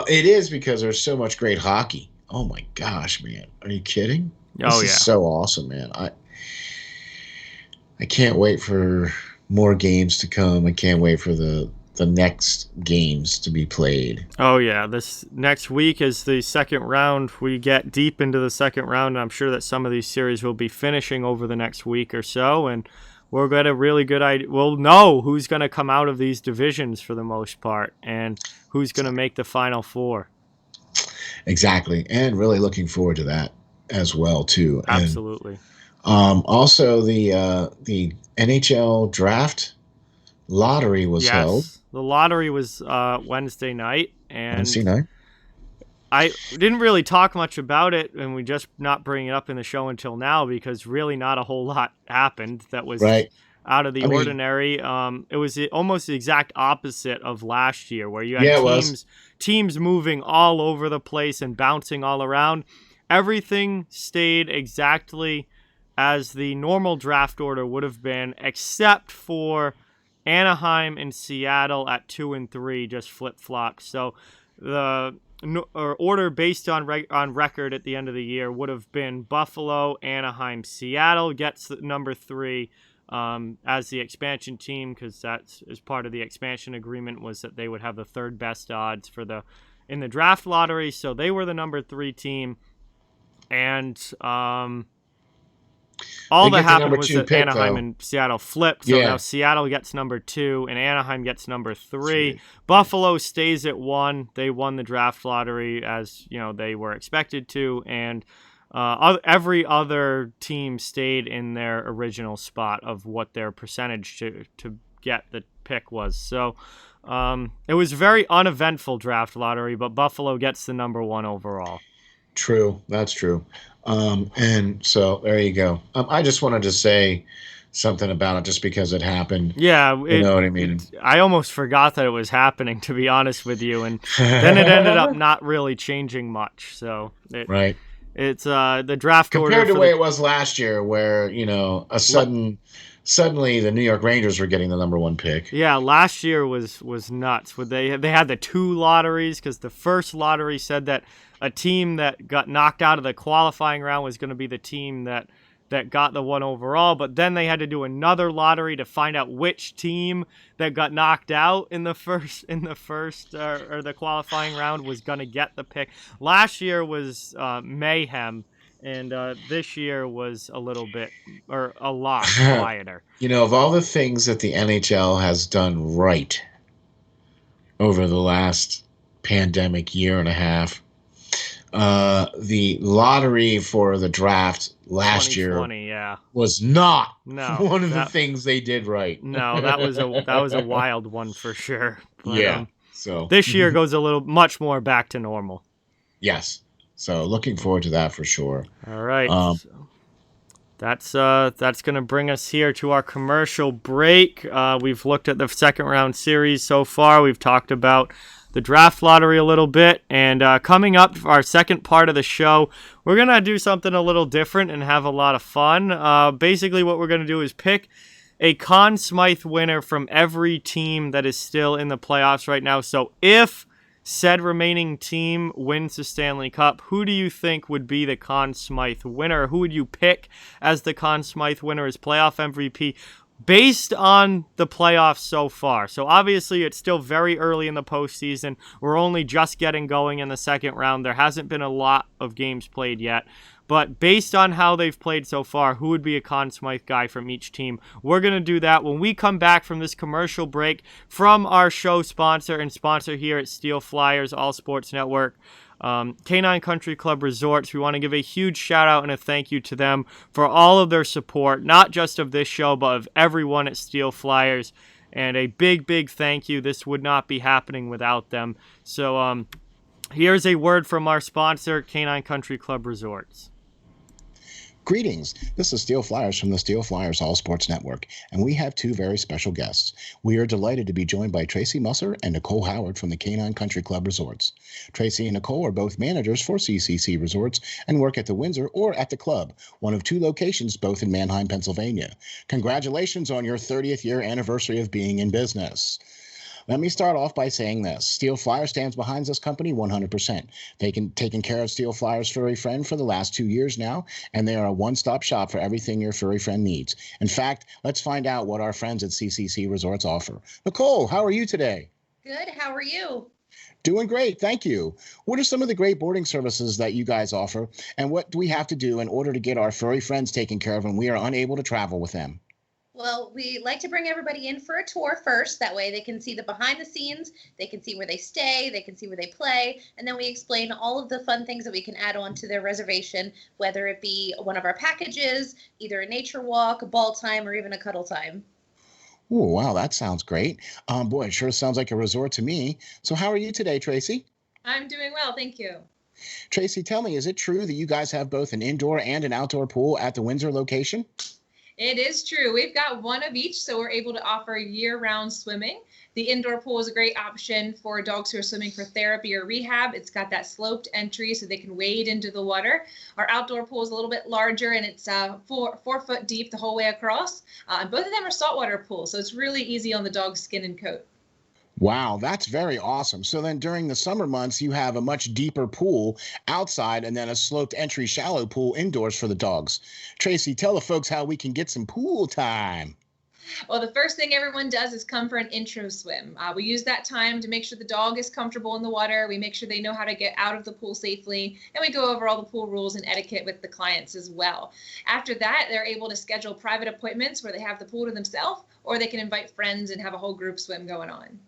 is, because there's so much great hockey. Oh my gosh, man. Are you kidding? This is so awesome, man. I can't wait for more games to come. I can't wait for the next games to be played. Oh, yeah. This next week is the second round. We get deep into the second round, and I'm sure that some of these series will be finishing over the next week or so, and we'll get a really good idea. We'll know who's going to come out of these divisions for the most part, and who's going to make the Final Four. Exactly, and really looking forward to that as well, too. Absolutely. And, also, the NHL draft lottery was held. The lottery was Wednesday night, and Wednesday night. I didn't really talk much about it, and we just not bring it up in the show until now because really not a whole lot happened that was out of the ordinary. It was almost the exact opposite of last year, where you had teams moving all over the place and bouncing all around. Everything stayed exactly as the normal draft order would have been, except for Anaheim and Seattle at 2 and 3 just flip-flopped. So the order based on record at the end of the year would have been Buffalo, Anaheim, Seattle gets the number 3 as the expansion team, because that's as part of the expansion agreement was that they would have the 3rd best odds in the draft lottery. So they were the number 3 team, and all that happened was that Anaheim and Seattle flipped. So now Seattle gets number 2 and Anaheim gets number 3. Sweet. Buffalo stays at 1. They won the draft lottery as they were expected to, and every other team stayed in their original spot of what their percentage to get the pick was. So it was a very uneventful draft lottery, but Buffalo gets the number 1 overall. True, that's true. And so there you go. I just wanted to say something about it just because it happened. Yeah. You know what I mean? I almost forgot that it was happening, to be honest with you. And then it ended up not really changing much. So it's the draft order. Compared to the way it was last year, where, suddenly the New York Rangers were getting the number 1 pick. Yeah, last year was nuts. They had the 2 lotteries, because the first lottery said that a team that got knocked out of the qualifying round was going to be the team that got the 1 overall, but then they had to do another lottery to find out which team that got knocked out in the first or the qualifying round was going to get the pick. Last year was mayhem, and this year was a lot quieter. Of all the things that the NHL has done right over the last pandemic year and a half, the lottery for the draft last year was not one of the things they did right. No, that was a wild one for sure. But, So this year goes a little much more back to normal. Yes. So looking forward to that for sure. All right. So that's going to bring us here to our commercial break. We've looked at the second round series so far. We've talked about the draft lottery a little bit, and coming up for our second part of the show, we're going to do something a little different and have a lot of fun. Basically what we're going to do is pick a Conn Smythe winner from every team that is still in the playoffs right now. So if said remaining team wins the Stanley Cup, who do you think would be the Conn Smythe winner? Who would you pick as the Conn Smythe winner as playoff MVP based on the playoffs so far? So obviously it's still very early in the postseason. We're only just getting going in the second round. There hasn't been a lot of games played yet. But based on how they've played so far, who would be a Conn Smythe guy from each team? We're going to do that when we come back from this commercial break from our show sponsor and sponsor here at Steel Flyers All Sports Network, Canine Country Club Resorts. We want to give a huge shout out and a thank you to them for all of their support, not just of this show, but of everyone at Steel Flyers. And a big, big thank you. This would not be happening without them. So here's a word from our sponsor, Canine Country Club Resorts. Greetings. This is Steel Flyers from the Steel Flyers All Sports Network, and we have two very special guests. We are delighted to be joined by Tracy Musser and Nicole Howard from the Canine Country Club Resorts. Tracy and Nicole are both managers for CCC Resorts and work at the Windsor or at the club, one of two locations both in Manheim, Pennsylvania. Congratulations on your 30th year anniversary of being in business. Let me start off by saying this. Steel Flyer stands behind this company 100%. Taking care of Steel Flyer's furry friend for the last 2 years now, and they are a one-stop shop for everything your furry friend needs. In fact, let's find out what our friends at CCC Resorts offer. Nicole, how are you today? Good. How are you? Doing great, thank you. What are some of the great boarding services that you guys offer, and what do we have to do in order to get our furry friends taken care of when we are unable to travel with them? Well, we like to bring everybody in for a tour first. That way they can see the behind the scenes, they can see where they stay, they can see where they play, and then we explain all of the fun things that we can add on to their reservation, whether it be one of our packages, either a nature walk, a ball time, or even a cuddle time. Oh, wow, that sounds great. Boy, it sure sounds like a resort to me. So how are you today, Tracy? I'm doing well, thank you. Tracy, tell me, is it true that you guys have both an indoor and an outdoor pool at the Windsor location? It is true. We've got one of each, so we're able to offer year-round swimming. The indoor pool is a great option for dogs who are swimming for therapy or rehab. It's got that sloped entry so they can wade into the water. Our outdoor pool is a little bit larger, and it's 4 foot deep the whole way across. And both of them are saltwater pools, so it's really easy on the dog's skin and coat. Wow, that's very awesome. So then during the summer months, you have a much deeper pool outside and then a sloped entry shallow pool indoors for the dogs. Tracy, tell the folks how we can get some pool time. Well, the first thing everyone does is come for an intro swim. We use that time to make sure the dog is comfortable in the water. We make sure they know how to get out of the pool safely, and we go over all the pool rules and etiquette with the clients as well. After that, they're able to schedule private appointments where they have the pool to themselves, or they can invite friends and have a whole group swim going on.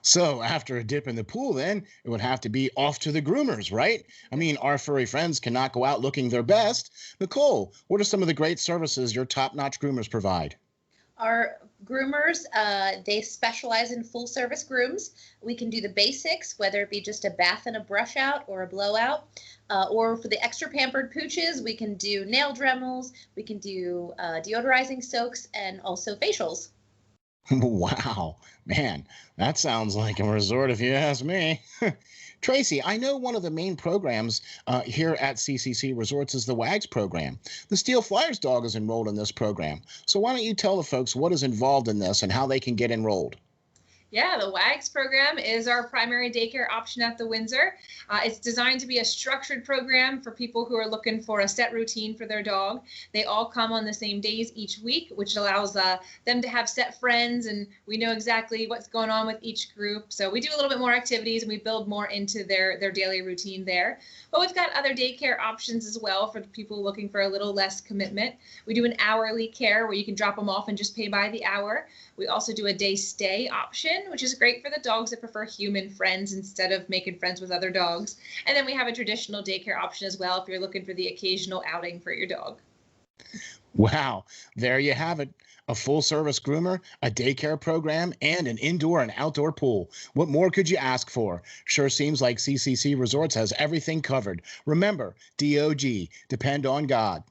So after a dip in the pool, then it would have to be off to the groomers, right? I mean, our furry friends cannot go out looking their best. Nicole, what are some of the great services your top-notch groomers provide? Our groomers, they specialize in full service grooms. We can do the basics, whether it be just a bath and a brush out or a blowout. Or for the extra pampered pooches, we can do nail dremels, we can do deodorizing soaks, and also facials. Wow, man, that sounds like a resort if you ask me. Tracy, I know one of the main programs here at CCC Resorts is the WAGS program. The Steel Flyers dog is enrolled in this program. So why don't you tell the folks what is involved in this and how they can get enrolled? Yeah, the WAGS program is our primary daycare option at the Windsor. It's designed to be a structured program for people who are looking for a set routine for their dog. They all come on the same days each week, which allows them to have set friends, and we know exactly what's going on with each group. So we do a little bit more activities, and we build more into their daily routine there. But we've got other daycare options as well for people looking for a little less commitment. We do an hourly care where you can drop them off and just pay by the hour. We also do a day stay option, which is great for the dogs that prefer human friends instead of making friends with other dogs. And then we have a traditional daycare option as well if you're looking for the occasional outing for your dog. Wow, there you have it. a full-service groomer, a daycare program, and an indoor and outdoor pool. What more could you ask for? Sure seems like CCC Resorts has everything covered. Remember, DOG, depend on God.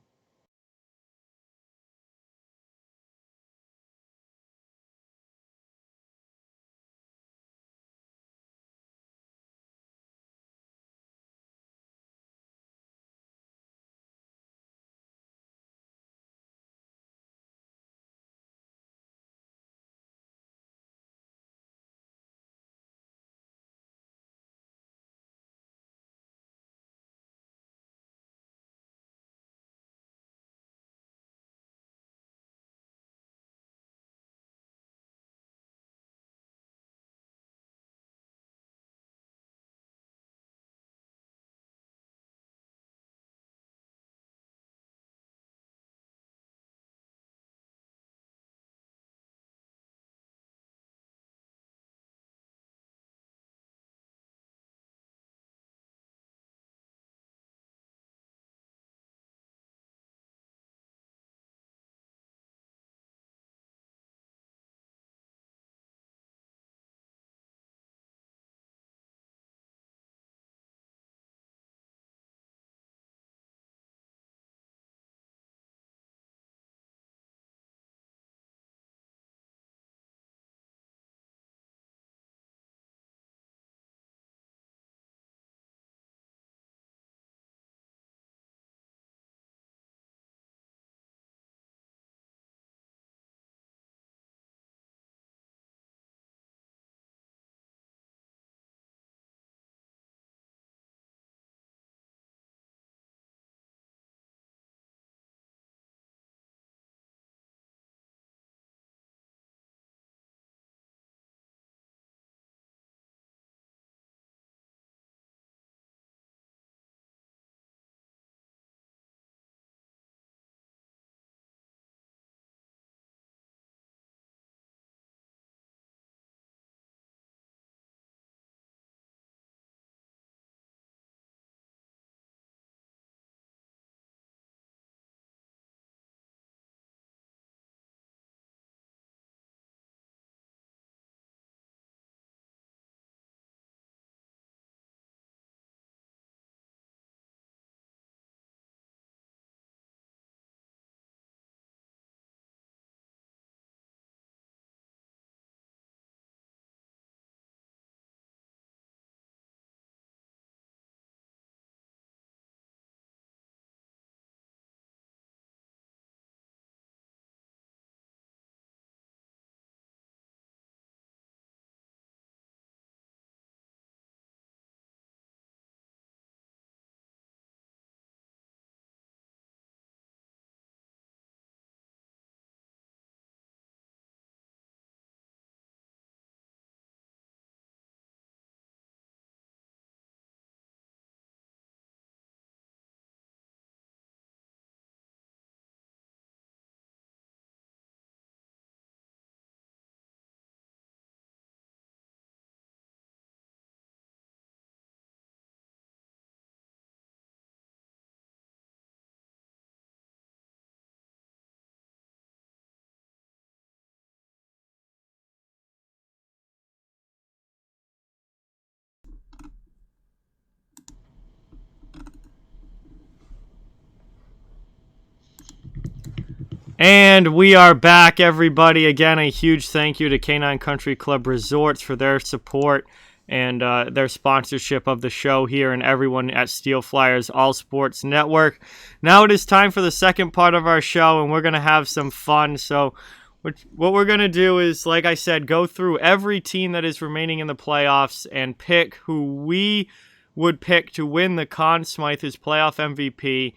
And we are back, everybody. Again, a huge thank you to Canine Country Club Resorts for their support and their sponsorship of the show here, and everyone at Steel Flyers All Sports Network. Now it is time for the second part of our show, and we're going to have some fun. So what we're going to do is, like I said, go through every team that is remaining in the playoffs and pick who we would pick to win the Conn Smythe playoff MVP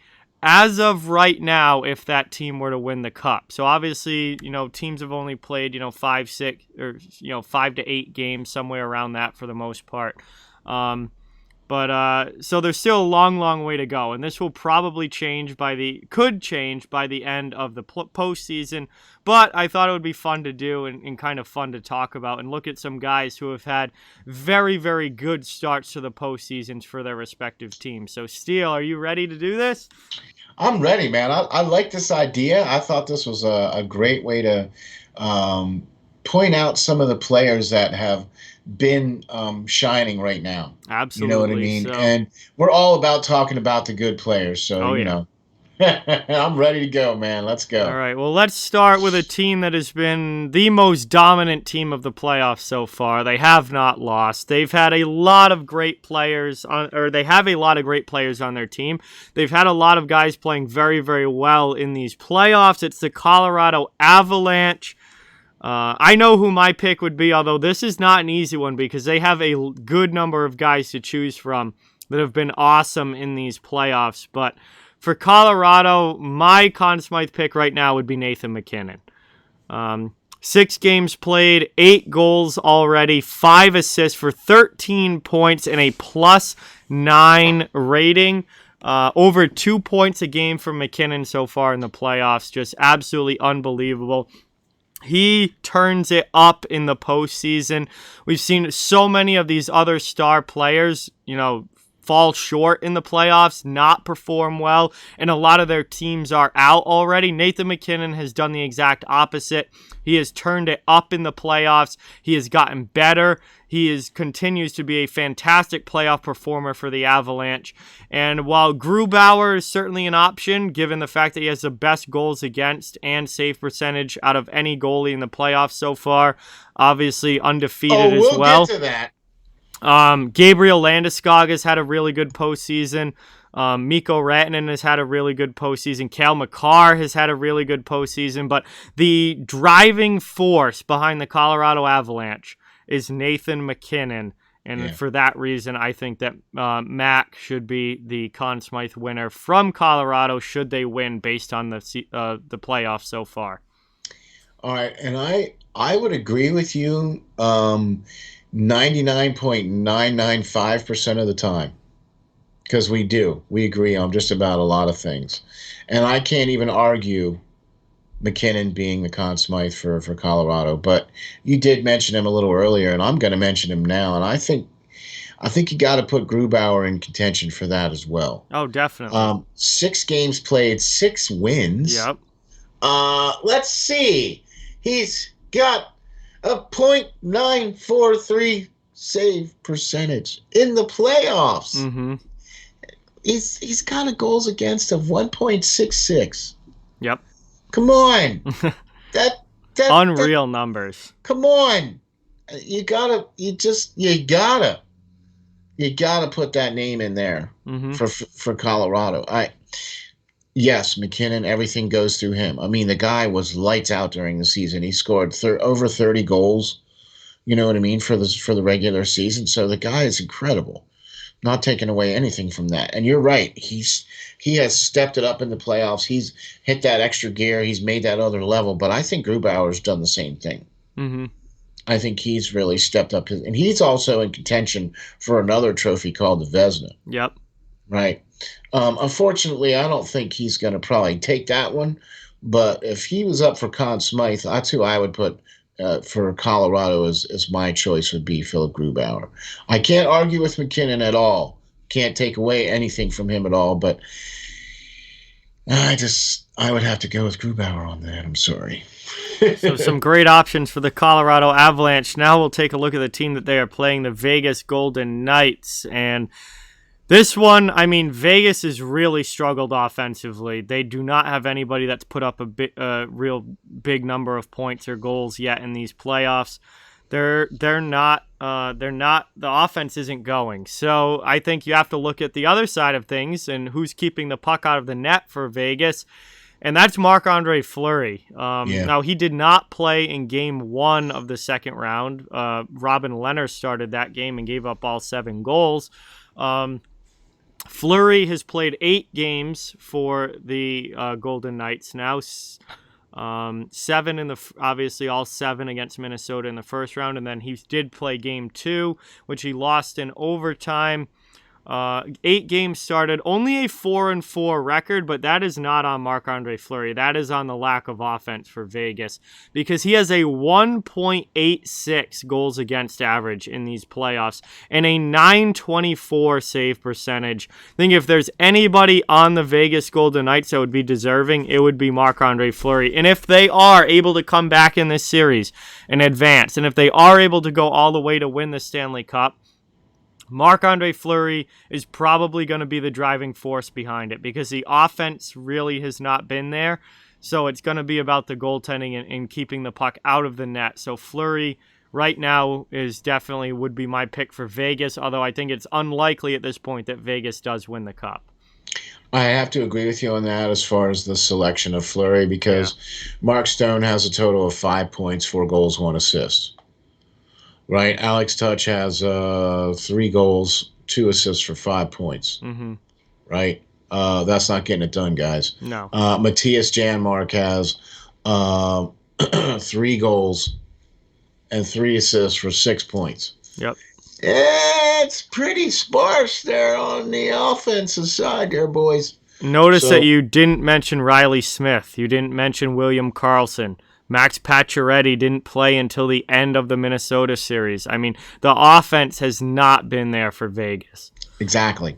as of right now, if that team were to win the cup. So obviously, teams have only played, 5, 6, or 5 to 8 games, somewhere around that for the most part. But But so there's still a long, long way to go, and this will probably could change by the end of the postseason. But I thought it would be fun to do and kind of fun to talk about and look at some guys who have had very, very good starts to the postseasons for their respective teams. So, Steele, are you ready to do this? I'm ready, man. I like this idea. I thought this was a great way to point out some of the players that have been shining right now. Absolutely. You know what I mean? So, and we're all about talking about the good players. So, you know, I'm ready to go, man. Let's go. All right. Well, let's start with a team that has been the most dominant team of the playoffs so far. They have not lost. They've had a lot of great players they have a lot of great players on their team. They've had a lot of guys playing very, very well in these playoffs. It's the Colorado Avalanche. I know who my pick would be, although this is not an easy one because they have a good number of guys to choose from that have been awesome in these playoffs. But for Colorado, my Conn Smythe pick right now would be Nathan MacKinnon. 6 games played, 8 goals already, 5 assists for 13 points and a +9 rating. Over 2 points a game for MacKinnon so far in the playoffs. Just absolutely unbelievable. He turns it up in the postseason. We've seen so many of these other star players, fall short in the playoffs, not perform well, and a lot of their teams are out already. Nathan MacKinnon has done the exact opposite. He has turned it up in the playoffs. He has gotten better. He continues to be a fantastic playoff performer for the Avalanche. And while Grubauer is certainly an option, given the fact that he has the best goals against and save percentage out of any goalie in the playoffs so far, obviously undefeated as well. We'll get to that. Gabriel Landeskog has had a really good postseason. Mikko Rantanen has had a really good postseason. Cale Makar has had a really good postseason. But the driving force behind the Colorado Avalanche is Nathan MacKinnon. And for that reason, I think that Mac should be the Conn Smythe winner from Colorado should they win based on the playoffs so far. All right, and I would agree with you 99.995% of the time because we agree on just about a lot of things. And I can't even argue MacKinnon being the Conn Smythe for Colorado, but you did mention him a little earlier, and I'm going to mention him now. And I think you got to put Grubauer in contention for that as well. Oh, definitely. 6 games played, 6 wins. Yep. Let's see. He's got a .943 save percentage in the playoffs. Mm-hmm. He's got a goals against of 1.66. Yep. Come on. that unreal numbers. Come on. You gotta put that name in there for Colorado. Yes, MacKinnon, everything goes through him. I mean, the guy was lights out during the season. He scored over 30 goals, you know what I mean, for the regular season. So the guy is incredible. Not taking away anything from that. And you're right. He has stepped it up in the playoffs. He's hit that extra gear. He's made that other level. But I think Grubauer's done the same thing. Mm-hmm. I think he's really stepped up and he's also in contention for another trophy called the Vezina. Yep. Right. Unfortunately, I don't think he's going to probably take that one. But if he was up for Conn Smythe, that's who I would put for Colorado as my choice would be Philip Grubauer. I can't argue with MacKinnon at all. Can't take away anything from him at all. But I would have to go with Grubauer on that. I'm sorry. So some great options for the Colorado Avalanche. Now we'll take a look at the team that they are playing, the Vegas Golden Knights. And this one, I mean, Vegas has really struggled offensively. They do not have anybody that's put up a real big number of points or goals yet in these playoffs. They're not. The offense isn't going. So I think you have to look at the other side of things and who's keeping the puck out of the net for Vegas. And that's Marc-Andre Fleury. Now, he did not play in Game 1 of the second round. Robin Lehner started that game and gave up all 7 goals. Fleury has played 8 games for the Golden Knights now. 7 obviously all 7 against Minnesota in the first round. And then he did play Game 2, which he lost in overtime. 8 games started, only a 4-4 record, but that is not on Marc-Andre Fleury. That is on the lack of offense for Vegas, because he has a 1.86 goals against average in these playoffs and a 924 save percentage. I think if there's anybody on the Vegas Golden Knights that would be deserving, it would be Marc-Andre Fleury. And if they are able to come back in this series and advance, and if they are able to go all the way to win the Stanley Cup, Marc-Andre Fleury is probably going to be the driving force behind it, because the offense really has not been there. So it's going to be about the goaltending and keeping the puck out of the net. So Fleury right now is definitely would be my pick for Vegas, although I think it's unlikely at this point that Vegas does win the Cup. I have to agree with you on that as far as the selection of Fleury, because Mark Stone has a total of 5 points, 4 goals, 1 assist. Right, Alex Touch has 3 goals, 2 assists for 5 points. Mm-hmm. Right, that's not getting it done, guys. No. Matthias Janmark has 3 goals and 3 assists for 6 points. Yep. It's pretty sparse there on the offensive side there, boys. Notice that you didn't mention Riley Smith. You didn't mention William Karlsson. Max Pacioretty didn't play until the end of the Minnesota series. I mean, the offense has not been there for Vegas. Exactly.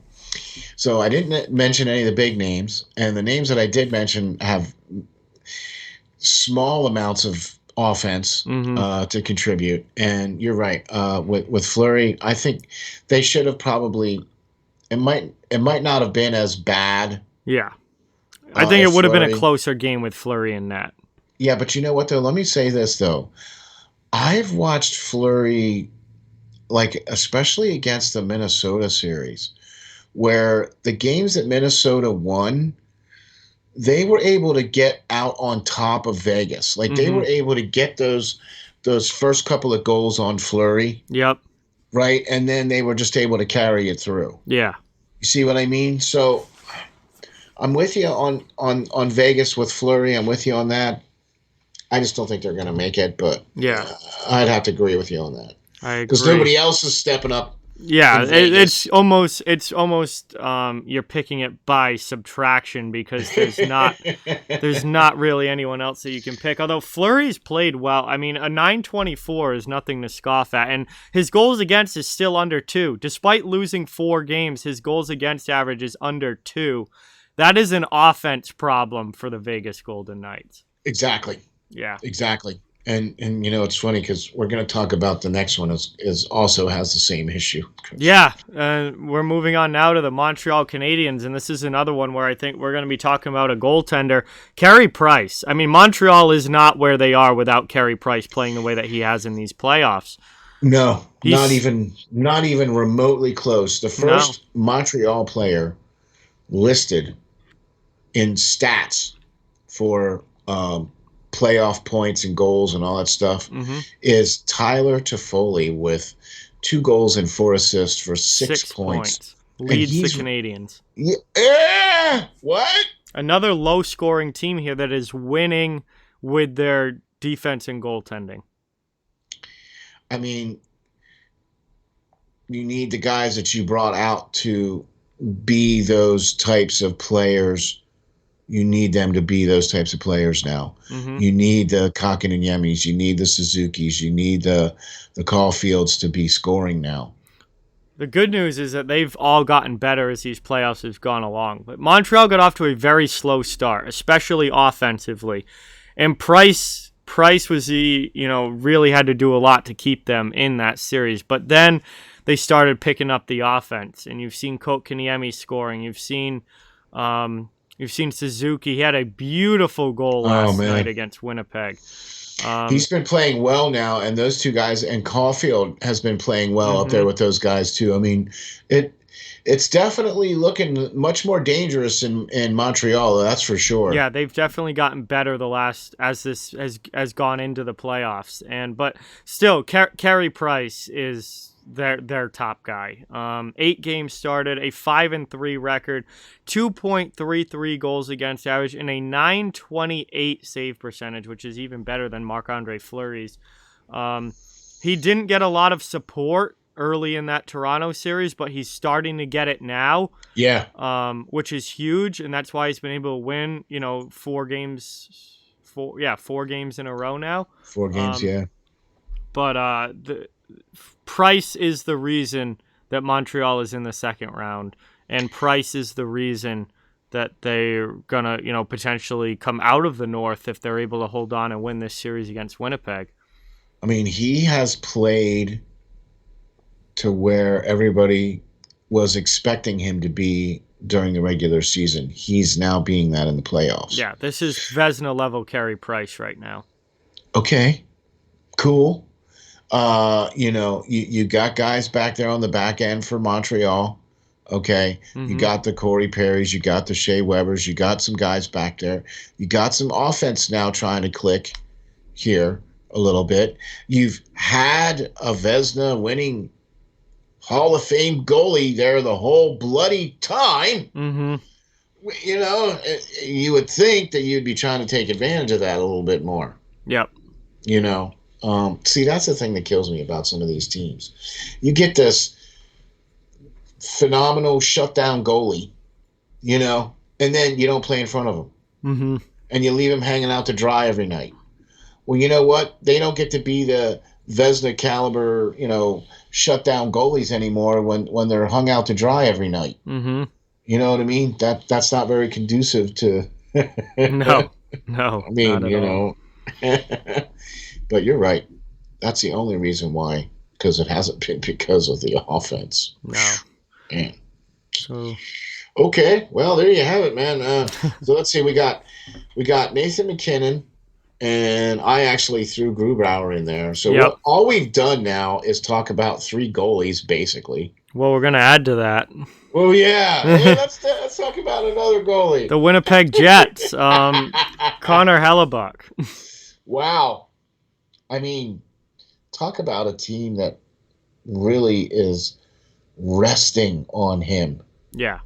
So I didn't mention any of the big names, and the names that I did mention have small amounts of offense to contribute. And you're right. With Fleury, I think they should have probably. It might not have been as bad. Yeah, I think it would have been a closer game with Fleury in net. Yeah, but you know what, though? Let me say this, though. I've watched Fleury, like, especially against the Minnesota series, where the games that Minnesota won, they were able to get out on top of Vegas. Like, they were able to get those first couple of goals on Fleury. Yep. Right? And then they were just able to carry it through. Yeah. You see what I mean? So I'm with you on Vegas with Fleury. I'm with you on that. I just don't think they're going to make it, but I'd have to agree with you on that. I agree. Because nobody else is stepping up. Yeah, it's almost you're picking it by subtraction, because there's not really anyone else that you can pick. Although Fleury's played well. I mean, a 924 is nothing to scoff at, and his goals against is still under 2. Despite losing 4 games, his goals against average is under 2. That is an offense problem for the Vegas Golden Knights. Exactly. Yeah. Exactly. And you know, it's funny because we're going to talk about the next one is also has the same issue. Yeah. We're moving on now to the Montreal Canadiens, and this is another one where I think we're going to be talking about a goaltender, Carey Price. I mean, Montreal is not where they are without Carey Price playing the way that he has in these playoffs. No, not even remotely close. The first Montreal player listed in stats for playoff points and goals and all that stuff is Tyler Toffoli with 2 goals and 4 assists for 6 points. Leads the Canadiens. Yeah, what? Another low-scoring team here that is winning with their defense and goaltending. I mean, you need the guys that you brought out to be those types of players. You need them to be those types of players now. You need the Kakinen-Yemis. You need the Suzukis. You need the Caulfields to be scoring now. The good news is that they've all gotten better as these playoffs have gone along. But Montreal got off to a very slow start, especially offensively. And Price was really had to do a lot to keep them in that series. But then they started picking up the offense. And you've seen Kotkaniemi scoring. You've seen Suzuki. He had a beautiful goal last night against Winnipeg. He's been playing well now, and those 2 guys, and Caulfield has been playing well up there with those guys too. I mean, it's definitely looking much more dangerous in Montreal. That's for sure. Yeah, they've definitely gotten better as this has gone into the playoffs, but still, Carey Price is their top guy. 8 games started, a 5-3 record, 2.33 goals against average, and a 928 save percentage, which is even better than Marc-Andre Fleury's. He didn't get a lot of support early in that Toronto series, but he's starting to get it now. Yeah. Which is huge, and that's why he's been able to win, 4 games in a row now. 4 games, yeah. But the Price is the reason that Montreal is in the second round, and Price is the reason that they're gonna, potentially come out of the North if they're able to hold on and win this series against Winnipeg. I mean, he has played to where everybody was expecting him to be during the regular season. He's now being that in the playoffs. Yeah, this is Vezina level Carey Price right now. Okay, cool. You got guys back there on the back end for Montreal. Okay, You got the Corey Perrys, you got the Shea Webbers, you got some guys back there. You got some offense now trying to click here a little bit. You've had a Vezina winning Hall of Fame goalie there the whole bloody time. Mm-hmm. You would think that you'd be trying to take advantage of that a little bit more. Yep. See, that's the thing that kills me about some of these teams. You get this phenomenal shutdown goalie, and then you don't play in front of him. Mm-hmm. And you leave him hanging out to dry every night. Well, you know what? They don't get to be the Vezina caliber, shutdown goalies anymore when they're hung out to dry every night. Mm-hmm. You know what I mean? That's not very conducive to. No. I mean, But you're right. That's the only reason why, because it hasn't been because of the offense. No. Man. So. Okay, well there you have it, man. So let's see, we got Nathan McKinnon, and I actually threw Grubauer in there. So all we've done now is talk about 3 goalies, basically. Well, we're gonna add to that. Well, yeah. Hey, let's talk about another goalie. The Winnipeg Jets, Connor Hellebuyck. Wow. I mean, talk about a team that really is resting on him. Yeah.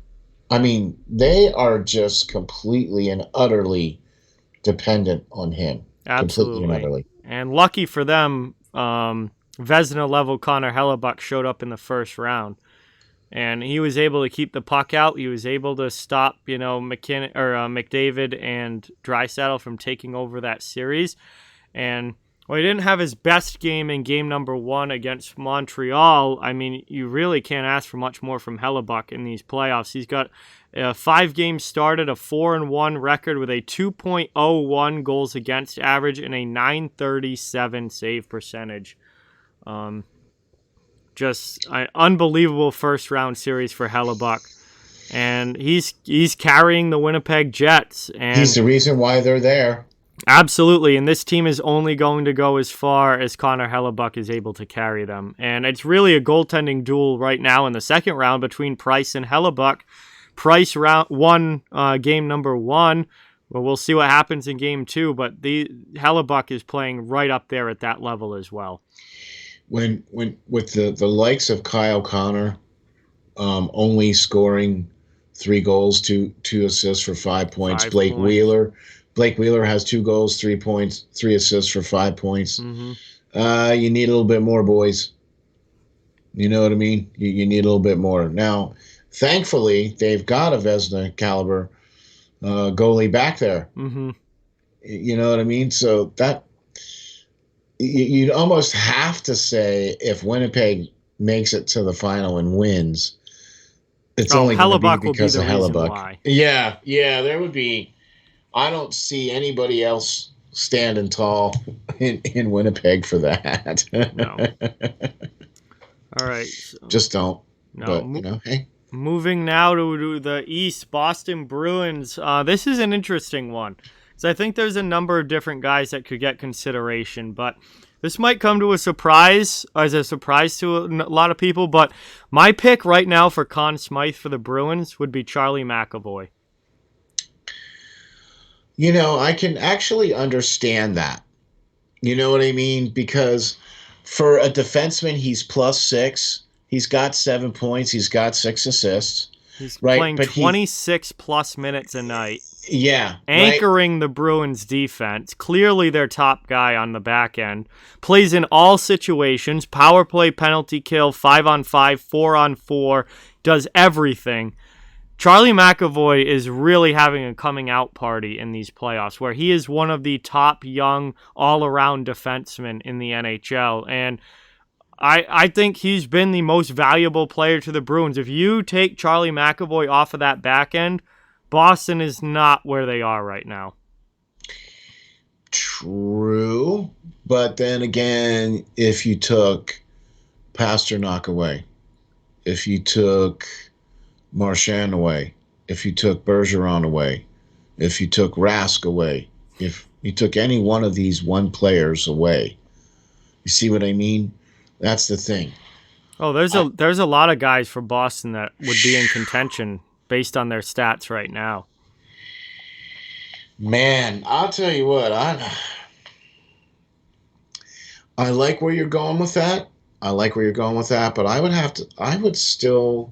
I mean, they are just completely and utterly dependent on him. Absolutely. Completely and utterly. And lucky for them, Vezina level Connor Hellebuyck showed up in the first round. And he was able to keep the puck out. He was able to stop, McDavid and Draisaitl from taking over that series. And he didn't have his best game in game number 1 against Montreal. I mean, you really can't ask for much more from Hellebuyck in these playoffs. He's got 5 games started, a 4-1 record with a 2.01 goals against average and a .937 save percentage. Just an unbelievable first round series for Hellebuyck. And he's carrying the Winnipeg Jets. And he's the reason why they're there. Absolutely, and this team is only going to go as far as Connor Hellebuyck is able to carry them. And it's really a goaltending duel right now in the second round between Price and Hellebuyck. Price won game number 1. Well, we'll see what happens in game 2, but the Hellebuyck is playing right up there at that level as well. When with the likes of Kyle Connor only scoring 3 goals, 2 assists for 5 points, Blake Wheeler has 2 goals, 3 points, 3 assists for 5 points. Mm-hmm. You need a little bit more, boys. You know what I mean? You need a little bit more. Now, thankfully, they've got a Vezina caliber goalie back there. Mm-hmm. You know what I mean? So that you'd almost have to say if Winnipeg makes it to the final and wins, it's only going to be because of Hellebuyck. Yeah, there would be. I don't see anybody else standing tall in Winnipeg for that. No. All right. So, just don't. No. But, hey. Moving now to the East, Boston Bruins. This is an interesting one. So I think there's a number of different guys that could get consideration, but this might come to a surprise to a lot of people. But my pick right now for Conn Smythe for the Bruins would be Charlie McAvoy. I can actually understand that. You know what I mean? Because for a defenseman, he's +6. He's got 7 points. He's got 6 assists. He's playing 26 plus minutes a night. Yeah. Anchoring the Bruins defense. Clearly their top guy on the back end. Plays in all situations. Power play, penalty kill, 5-on-5, 4-on-4. Does everything. Charlie McAvoy is really having a coming out party in these playoffs, where he is one of the top young all-around defensemen in the NHL. And I think he's been the most valuable player to the Bruins. If you take Charlie McAvoy off of that back end, Boston is not where they are right now. True. But then again, if you took Pasternak away, if you took Marchand away, if you took Bergeron away, if you took Rask away, if you took any one of these one players away, you see what I mean? That's the thing. Oh, there's a lot of guys for Boston that would be in contention based on their stats right now. Man, I'll tell you what, I like where you're going with that. But I would still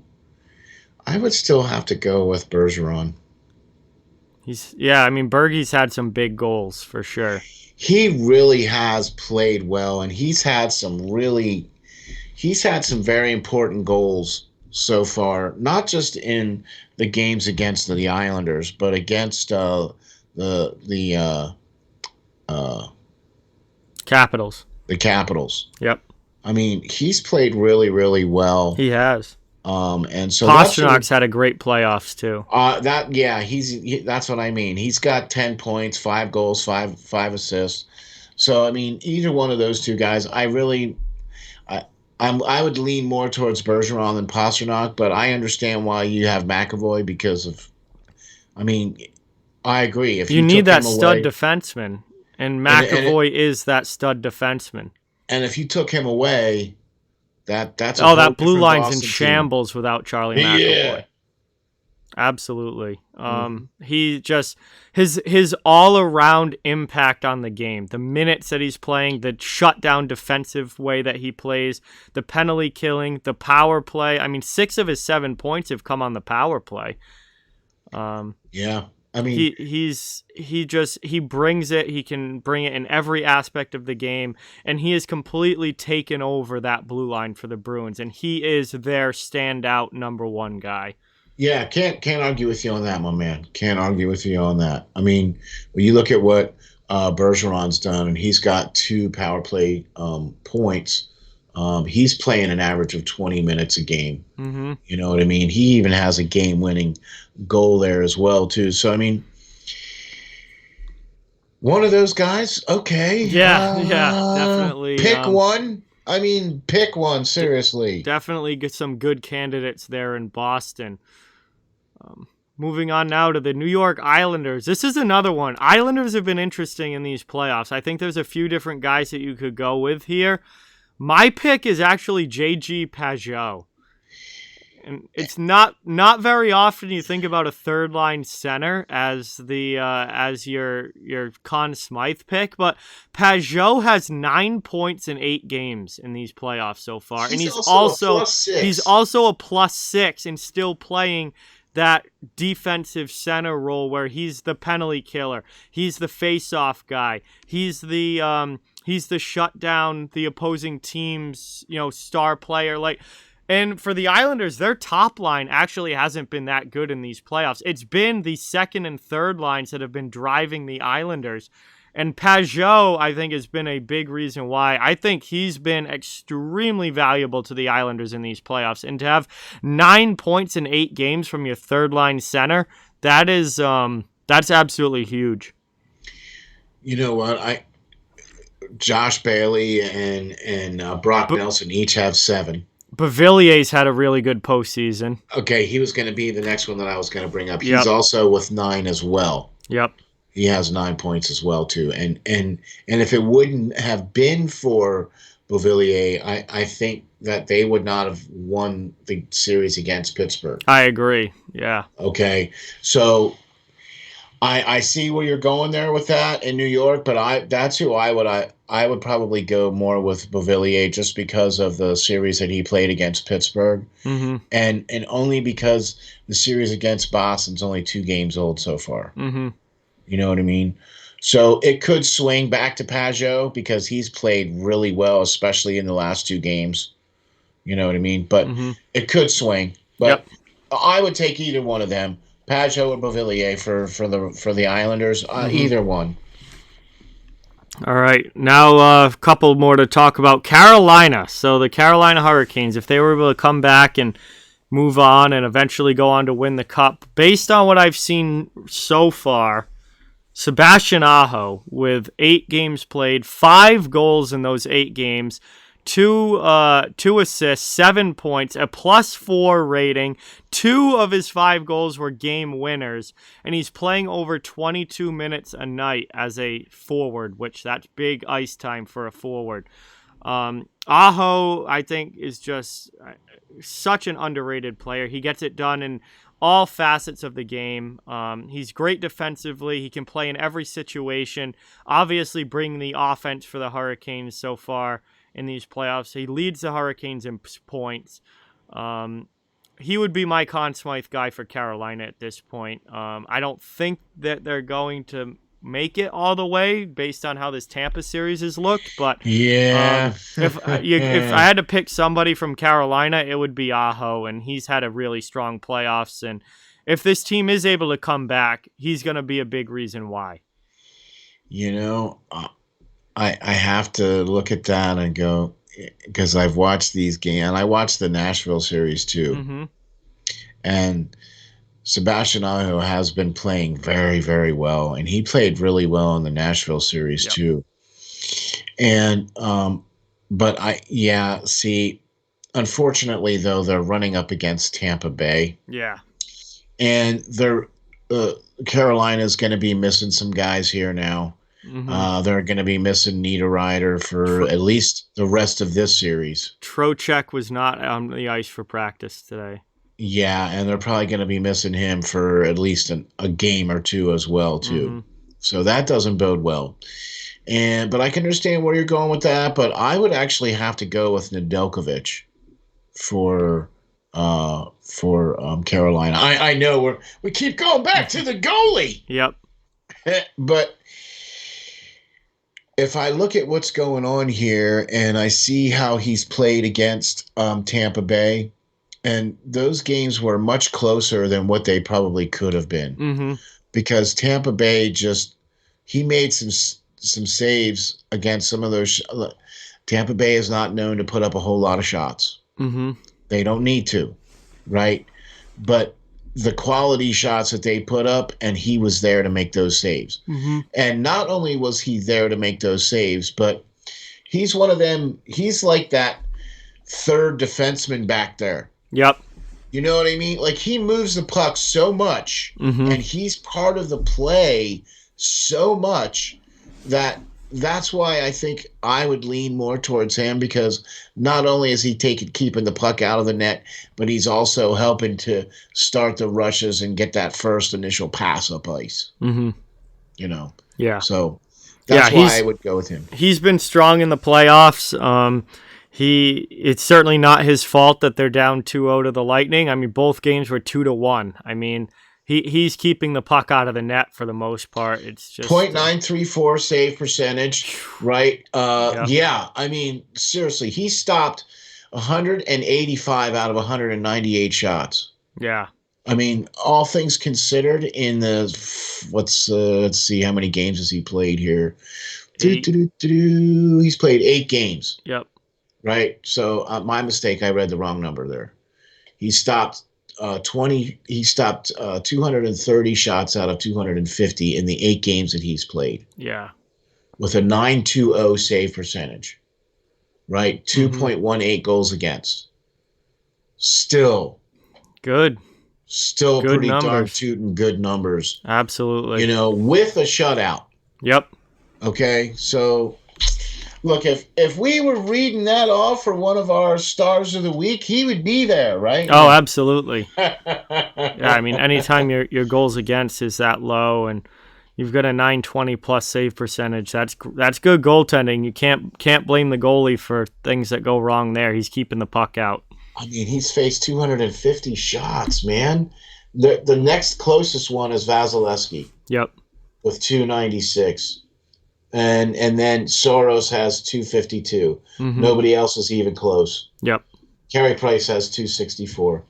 have to go with Bergeron. Bergie's had some big goals for sure. He really has played well, and he's had some very important goals so far, not just in the games against the Islanders, but against the Capitals. The Capitals. Yep. I mean, he's played really, really well. He has. And so Pasternak's had a great playoffs too. That's what I mean. He's got 10 points, 5 goals, 5 assists. So I mean, either one of those two guys, I would lean more towards Bergeron than Pasternak, but I understand why you have McAvoy because of. I mean, I agree. If you need that stud defenseman, and McAvoy is that stud defenseman. And if you took him away. That blue line's Boston in shambles team. Without Charlie McAvoy. Yeah. Absolutely. He just his all around impact on the game, the minutes that he's playing, the shutdown defensive way that he plays, the penalty killing, the power play. I mean, 6 of his 7 points have come on the power play. Yeah. I mean, he brings it. He can bring it in every aspect of the game, and he has completely taken over that blue line for the Bruins, and he is their standout number 1 guy. Yeah, can't argue with you on that, my man. Can't argue with you on that. I mean, when you look at what Bergeron's done, and he's got 2 power play points. He's playing an average of 20 minutes a game. Mm-hmm. You know what I mean? He even has a game-winning goal there as well, too. So, I mean, one of those guys, okay. Yeah, definitely. Pick one. I mean, pick one, seriously. Definitely get some good candidates there in Boston. Moving on now to the New York Islanders. This is another one. Islanders have been interesting in these playoffs. I think there's a few different guys that you could go with here. My pick is actually J.G. Pageau. And it's not very often you think about a third line center as your Conn Smythe pick, but Pageau has 9 points in 8 games in these playoffs so far, and he's also a +6 and still playing that defensive center role where he's the penalty killer, he's the face-off guy, he's the shut down the opposing team's, star player. And for the Islanders, their top line actually hasn't been that good in these playoffs. It's been the second and third lines that have been driving the Islanders. And Pageau, I think, has been a big reason why. I think he's been extremely valuable to the Islanders in these playoffs. And to have 9 points in 8 games from your third line center, that's absolutely huge. You know what? Josh Bailey and Brock Nelson each have 7. Bavillier's had a really good postseason. Okay, he was going to be the next one that I was going to bring up. He's also with 9 as well. Yep. He has 9 points as well too. And if it wouldn't have been for Beauvillier, I think that they would not have won the series against Pittsburgh. I agree. Yeah. Okay. So I see where you're going there with that in New York, but that's who I would probably go more with Beauvillier just because of the series that he played against Pittsburgh, and only because the series against Boston's only 2 games old so far. You know what I mean? So it could swing back to Pajot because he's played really well, especially in the last 2 games. You know what I mean? But it could swing. But I would take either one of them. Pajot or Beauvillier for the Islanders, either one. All right, now a couple more to talk about. Carolina. So the Carolina Hurricanes, if they were able to come back and move on and eventually go on to win the Cup, based on what I've seen so far, Sebastian Aho with 8 games played, 5 goals in those 8 games, 2 assists, 7 points, a +4 rating. 2 of his 5 goals were game winners, and he's playing over 22 minutes a night as a forward, which that's big ice time for a forward. Aho, I think, is just such an underrated player. He gets it done in all facets of the game. He's great defensively. He can play in every situation. Obviously, bring the offense for the Hurricanes so far in these playoffs. He leads the Hurricanes in points. He would be my Conn Smythe guy for Carolina at this point. I don't think that they're going to make it all the way based on how this Tampa series has looked, but if I had to pick somebody from Carolina, it would be Aho, and he's had a really strong playoffs, and if this team is able to come back, he's going to be a big reason why. You know, I have to look at that and go, because I've watched these games, and I watched the Nashville series too. And Sebastian Aho has been playing very, very well, and he played really well in the Nashville series too. And but unfortunately though, they're running up against Tampa Bay. Yeah. And they're Carolina's going to be missing some guys here now. They're going to be missing Niederreiter for at least the rest of this series. Trocheck was not on the ice for practice today. Yeah, and they're probably going to be missing him for at least a game or 2 as well, too. So that doesn't bode well. But I can understand where you're going with that, but I would actually have to go with Nedeljkovic for Carolina. I know we keep going back to the goalie. Yep. But if I look at what's going on here and I see how he's played against Tampa Bay, and those games were much closer than what they probably could have been, because Tampa Bay he made some saves against some of those. Tampa Bay is not known to put up a whole lot of shots. They don't need to, right? But the quality shots that they put up, and he was there to make those saves. And not only was he there to make those saves, but he's one of them. He's like that third defenseman back there. Yep. You know what I mean? Like, he moves the puck so much, and he's part of the play so much that's why I think I would lean more towards him, because not only is he keeping the puck out of the net, but he's also helping to start the rushes and get that first initial pass up ice. You know? Yeah. So that's why I would go with him. He's been strong in the playoffs. It's certainly not his fault that they're down 2-0 to the Lightning. I mean, both games were 2-1. I mean, he's keeping the puck out of the net for the most part. It's just .934 save percentage, right? Yeah. I mean, seriously, he stopped 185 out of 198 shots. Yeah. I mean, all things considered, in the let's see, how many games has he played here? He's played 8 games. Yep. Right. So my mistake. I read the wrong number there. He stopped 230 shots out of 250 in the 8 games that he's played. Yeah. With a .920 save percentage. Right. 2.18 goals against. Still good. Still good pretty numbers. darn tootin' good numbers. Absolutely. You know, with a shutout. Yep. Okay. So Look, if we were reading that off for one of our stars of the week, he would be there, right? Oh, absolutely. Yeah, I mean, anytime your goals against is that low and you've got a 920 plus save percentage, that's good goaltending. You can't blame the goalie for things that go wrong there. He's keeping the puck out. I mean, he's faced 250 shots, man. The next closest one is Vasilevsky. Yep. With 296. And then Soros has 252. Mm-hmm. Nobody else is even close. Yep. Carey Price has 264.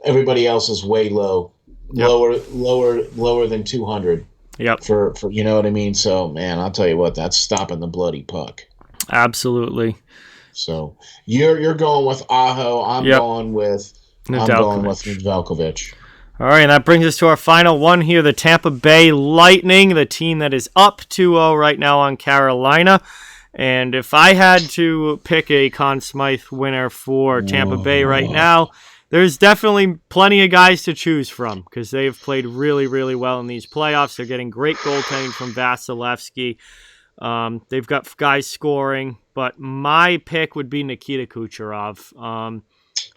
Everybody else is way low. Yep. Lower than 200. Yep. For you know what I mean? So, man, I'll tell you what, that's stopping the bloody puck. Absolutely. So, you're going with Aho. I'm going with Nedeljkovic. All right, and that brings us to our final one here, the Tampa Bay Lightning, the team that is up 2-0 right now on Carolina. And if I had to pick a Conn Smythe winner for Tampa Bay right now, there's definitely plenty of guys to choose from because they've played really, really well in these playoffs. They're getting great goaltending from Vasilevsky. They've got guys scoring, but my pick would be Nikita Kucherov.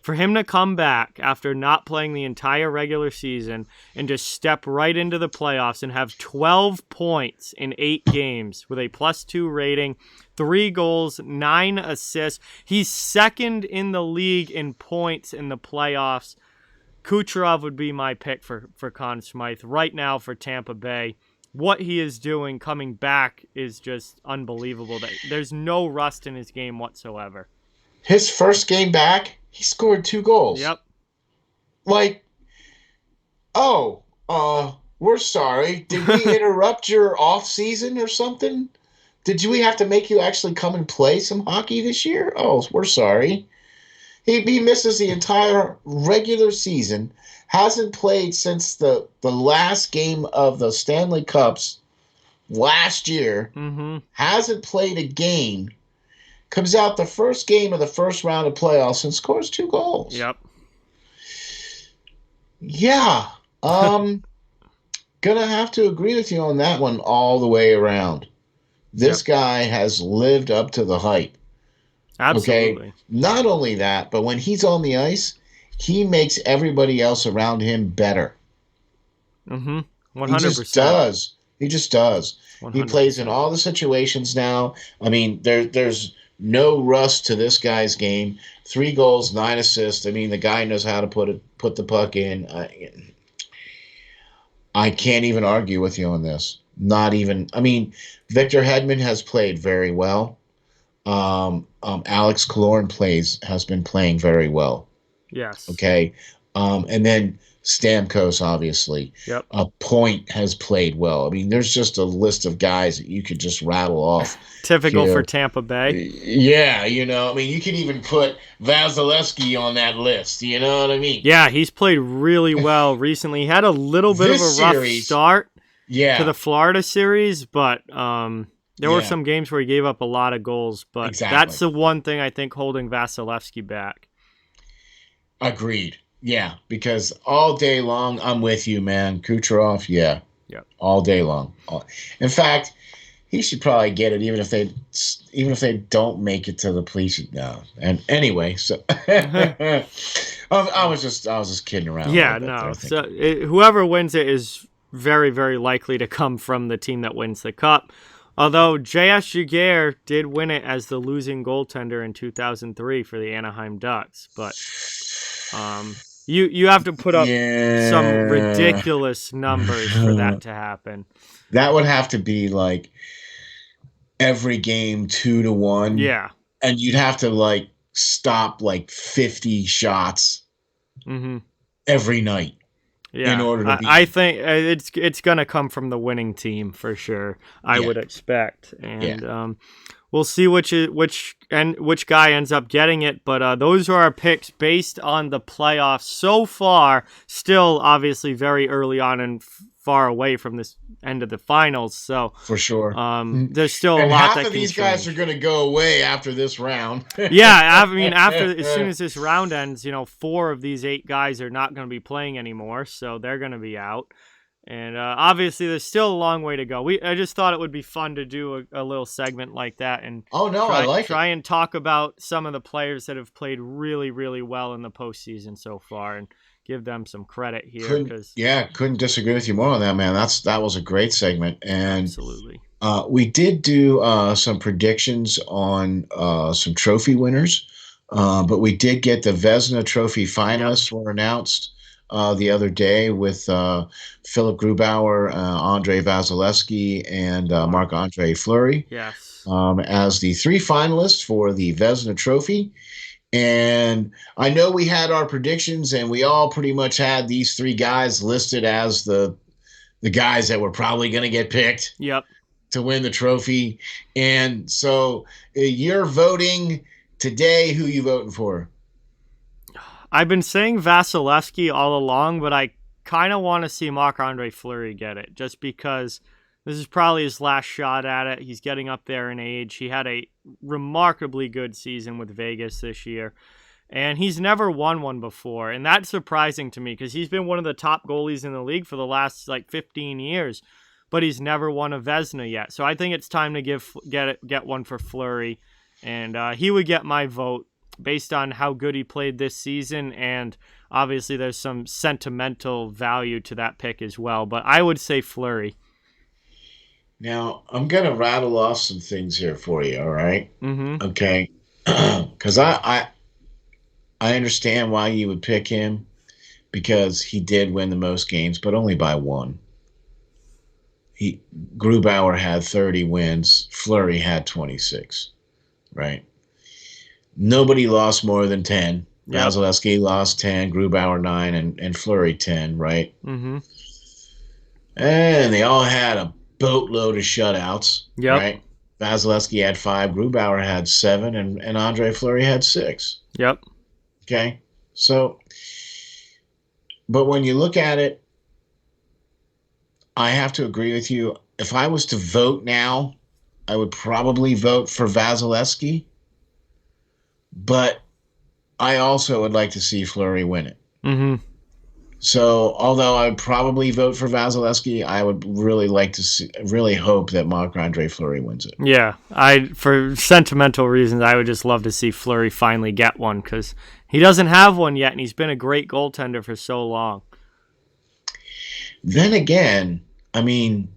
For him to come back after not playing the entire regular season and just step right into the playoffs and have 12 points in 8 games with a +2 rating, 3 goals, 9 assists. He's second in the league in points in the playoffs. Kucherov would be my pick for Conn Smythe right now for Tampa Bay. What he is doing coming back is just unbelievable. There's no rust in his game whatsoever. His first game back, he scored 2 goals. Yep. We're sorry. Did we interrupt your off season or something? Did we have to make you actually come and play some hockey this year? Oh, we're sorry. He misses the entire regular season, hasn't played since the last game of the Stanley Cups last year, hasn't played a game. Comes out the first game of the first round of playoffs and scores 2 goals. Yep. Yeah. Gonna have to agree with you on that one all the way around. This guy has lived up to the hype. Absolutely. Okay? Not only that, but when he's on the ice, he makes everybody else around him better. 100%. He just does. 100%. He plays in all the situations now. I mean, there's no rust to this guy's game. 3 goals, 9 assists. I mean, the guy knows how to put the puck in. I can't even argue with you on this. Not even. I mean, Victor Hedman has played very well. Alex Killorn has been playing very well. Yes. Okay. And then Stamkos, obviously. Yep. Point has played well. I mean, there's just a list of guys that you could just rattle off. Typical for Tampa Bay. Yeah, I mean, you could even put Vasilevsky on that list. You know what I mean? Yeah, he's played really well recently. He had a little bit of a rough start to the Florida series, but there were some games where he gave up a lot of goals. But that's the one thing I think holding Vasilevsky back. Agreed. Yeah, because all day long, I'm with you, man. Kucherov, yeah. All day long. In fact, he should probably get it, even if they don't make it to the police. No. And anyway, so I was just kidding around. Yeah, no. So whoever wins it is very, very likely to come from the team that wins the cup. Although J.S. Giguère did win it as the losing goaltender in 2003 for the Anaheim Ducks, but you have to put up some ridiculous numbers for that to happen. That would have to be like every game 2-1. Yeah, and you'd have to stop 50 shots every night. Yeah, in order to beat. I think it's gonna come from the winning team for sure. I would expect, and we'll see which guy ends up getting it. But those are our picks based on the playoffs so far. Still, obviously, very early on and far away from this end of the finals. So for sure, there's still a lot. Half that of can these change. guys are going to go away after this round. Yeah, I mean, as soon as this round ends, 4 of these 8 guys are not going to be playing anymore, so they're going to be out. And obviously, there's still a long way to go. I just thought it would be fun to do a little segment like that and try and talk about some of the players that have played really, really well in the postseason so far and give them some credit here. Couldn't disagree with you more on that, man. That was a great segment. And absolutely. We did do some predictions on some trophy winners, but we did get the Vezina Trophy finalists were announced the other day with Philip Grubauer, Andre Vasilevsky, and Marc-Andre Fleury as the 3 finalists for the Vezina Trophy. And I know we had our predictions, and we all pretty much had these 3 guys listed as the guys that were probably going to get picked to win the trophy. And so you're voting today. Who you voting for? I've been saying Vasilevsky all along, but I kind of want to see Marc-Andre Fleury get it just because this is probably his last shot at it. He's getting up there in age. He had a remarkably good season with Vegas this year, and he's never won one before. And that's surprising to me because he's been one of the top goalies in the league for the last 15 years, but he's never won a Vezina yet. So I think it's time to get one for Fleury, and he would get my vote based on how good he played this season, and obviously there's some sentimental value to that pick as well, but I would say Fleury. Now, I'm going to rattle off some things here for you, all right? Mm-hmm. Okay. Because I understand why you would pick him, because he did win the most games, but only by 1. Grubauer had 30 wins. Fleury had 26, right? Nobody lost more than 10. Yep. Vasilevsky lost 10, Grubauer 9, and Fleury 10, right? Mm-hmm. And they all had a boatload of shutouts, yep. right? Vasilevsky had 5, Grubauer had 7, and Andre Fleury had 6. Yep. Okay? So, but when you look at it, I have to agree with you. If I was to vote now, I would probably vote for Vasilevsky. But I also would like to see Fleury win it. Mm-hmm. So, although I would probably vote for Vasilevsky, I would really hope that Marc-Andre Fleury wins it. Yeah, for sentimental reasons, I would just love to see Fleury finally get one because he doesn't have one yet, and he's been a great goaltender for so long. Then again, I mean,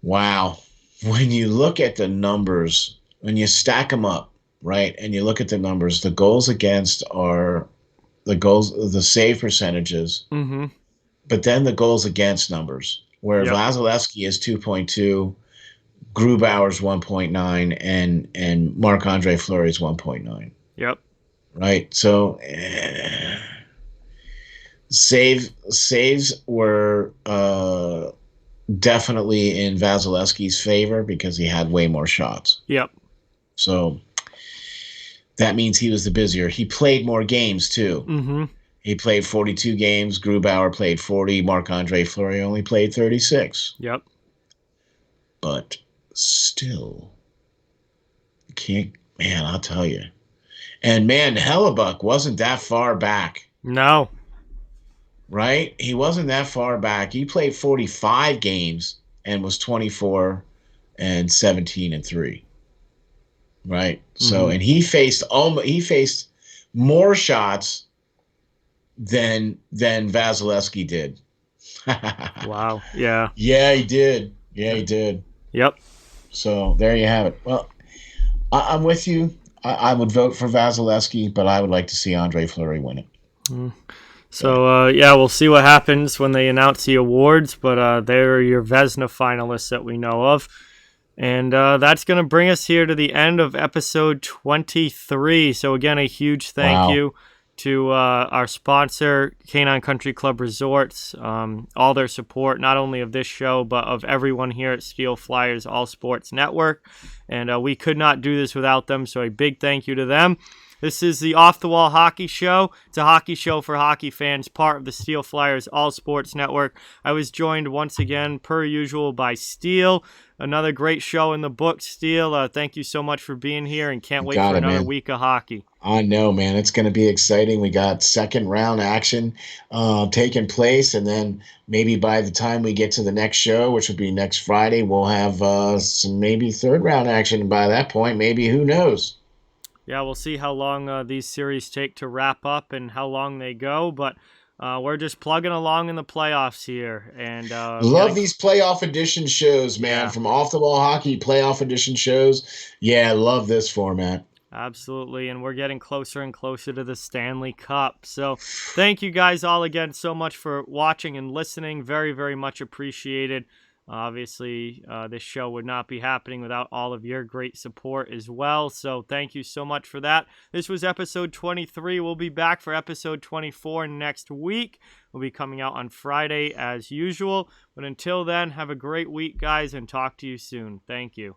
wow. When you look at the numbers, when you stack them up, right, and you look at the numbers, the goals against are the save percentages, mm-hmm. but then the goals against numbers, where Vasilevsky is 2.2, Grubauer's 1.9, and Marc-Andre Fleury is 1.9. Yep. Right. So saves were definitely in Vasilevsky's favor because he had way more shots. Yep. So that means he was the busier. He played more games too. Mm-hmm. He played 42 games. Grubauer played 40. Marc-Andre Fleury only played 36. Yep. But still, you can't. Man, I'll tell you. And man, Hellebuyck wasn't that far back. No. Right? He wasn't that far back. He played 45 games and was 24 and 17 and 3. Right? Mm-hmm. So, and he faced more shots than Vasilevsky did. Wow. Yeah. Yeah, he did. Yeah, he did. Yep. So there you have it. Well, I'm with you. I would vote for Vasilevsky, but I would like to see Andre Fleury win it. So, we'll see what happens when they announce the awards, but they're your Vezina finalists that we know of. And that's going to bring us here to the end of episode 23. So, again, a huge thank you to our sponsor, Canine Country Club Resorts, all their support, not only of this show, but of everyone here at Steel Flyers All Sports Network. And we could not do this without them, so a big thank you to them. This is the Off the Wall Hockey Show. It's a hockey show for hockey fans, part of the Steel Flyers All Sports Network. I was joined once again, per usual, by Steel. another great show in the book, Steele. Thank you so much for being here, and can't wait for another week of hockey. I know, man. It's going to be exciting. We got second round action taking place, and then maybe by the time we get to the next show, which will be next Friday, we'll have some maybe third round action. And by that point, maybe who knows? Yeah, we'll see how long these series take to wrap up and how long they go, but we're just plugging along in the playoffs here. And love these playoff edition shows, man. Yeah. From Off the Wall Hockey playoff edition shows. Yeah, love this format. Absolutely, and we're getting closer and closer to the Stanley Cup. So thank you guys all again so much for watching and listening. Very, very much appreciated. Obviously, this show would not be happening without all of your great support as well. So thank you so much for that. This was episode 23. We'll be back for episode 24 next week. We'll be coming out on Friday as usual. But until then, have a great week, guys, and talk to you soon. Thank you.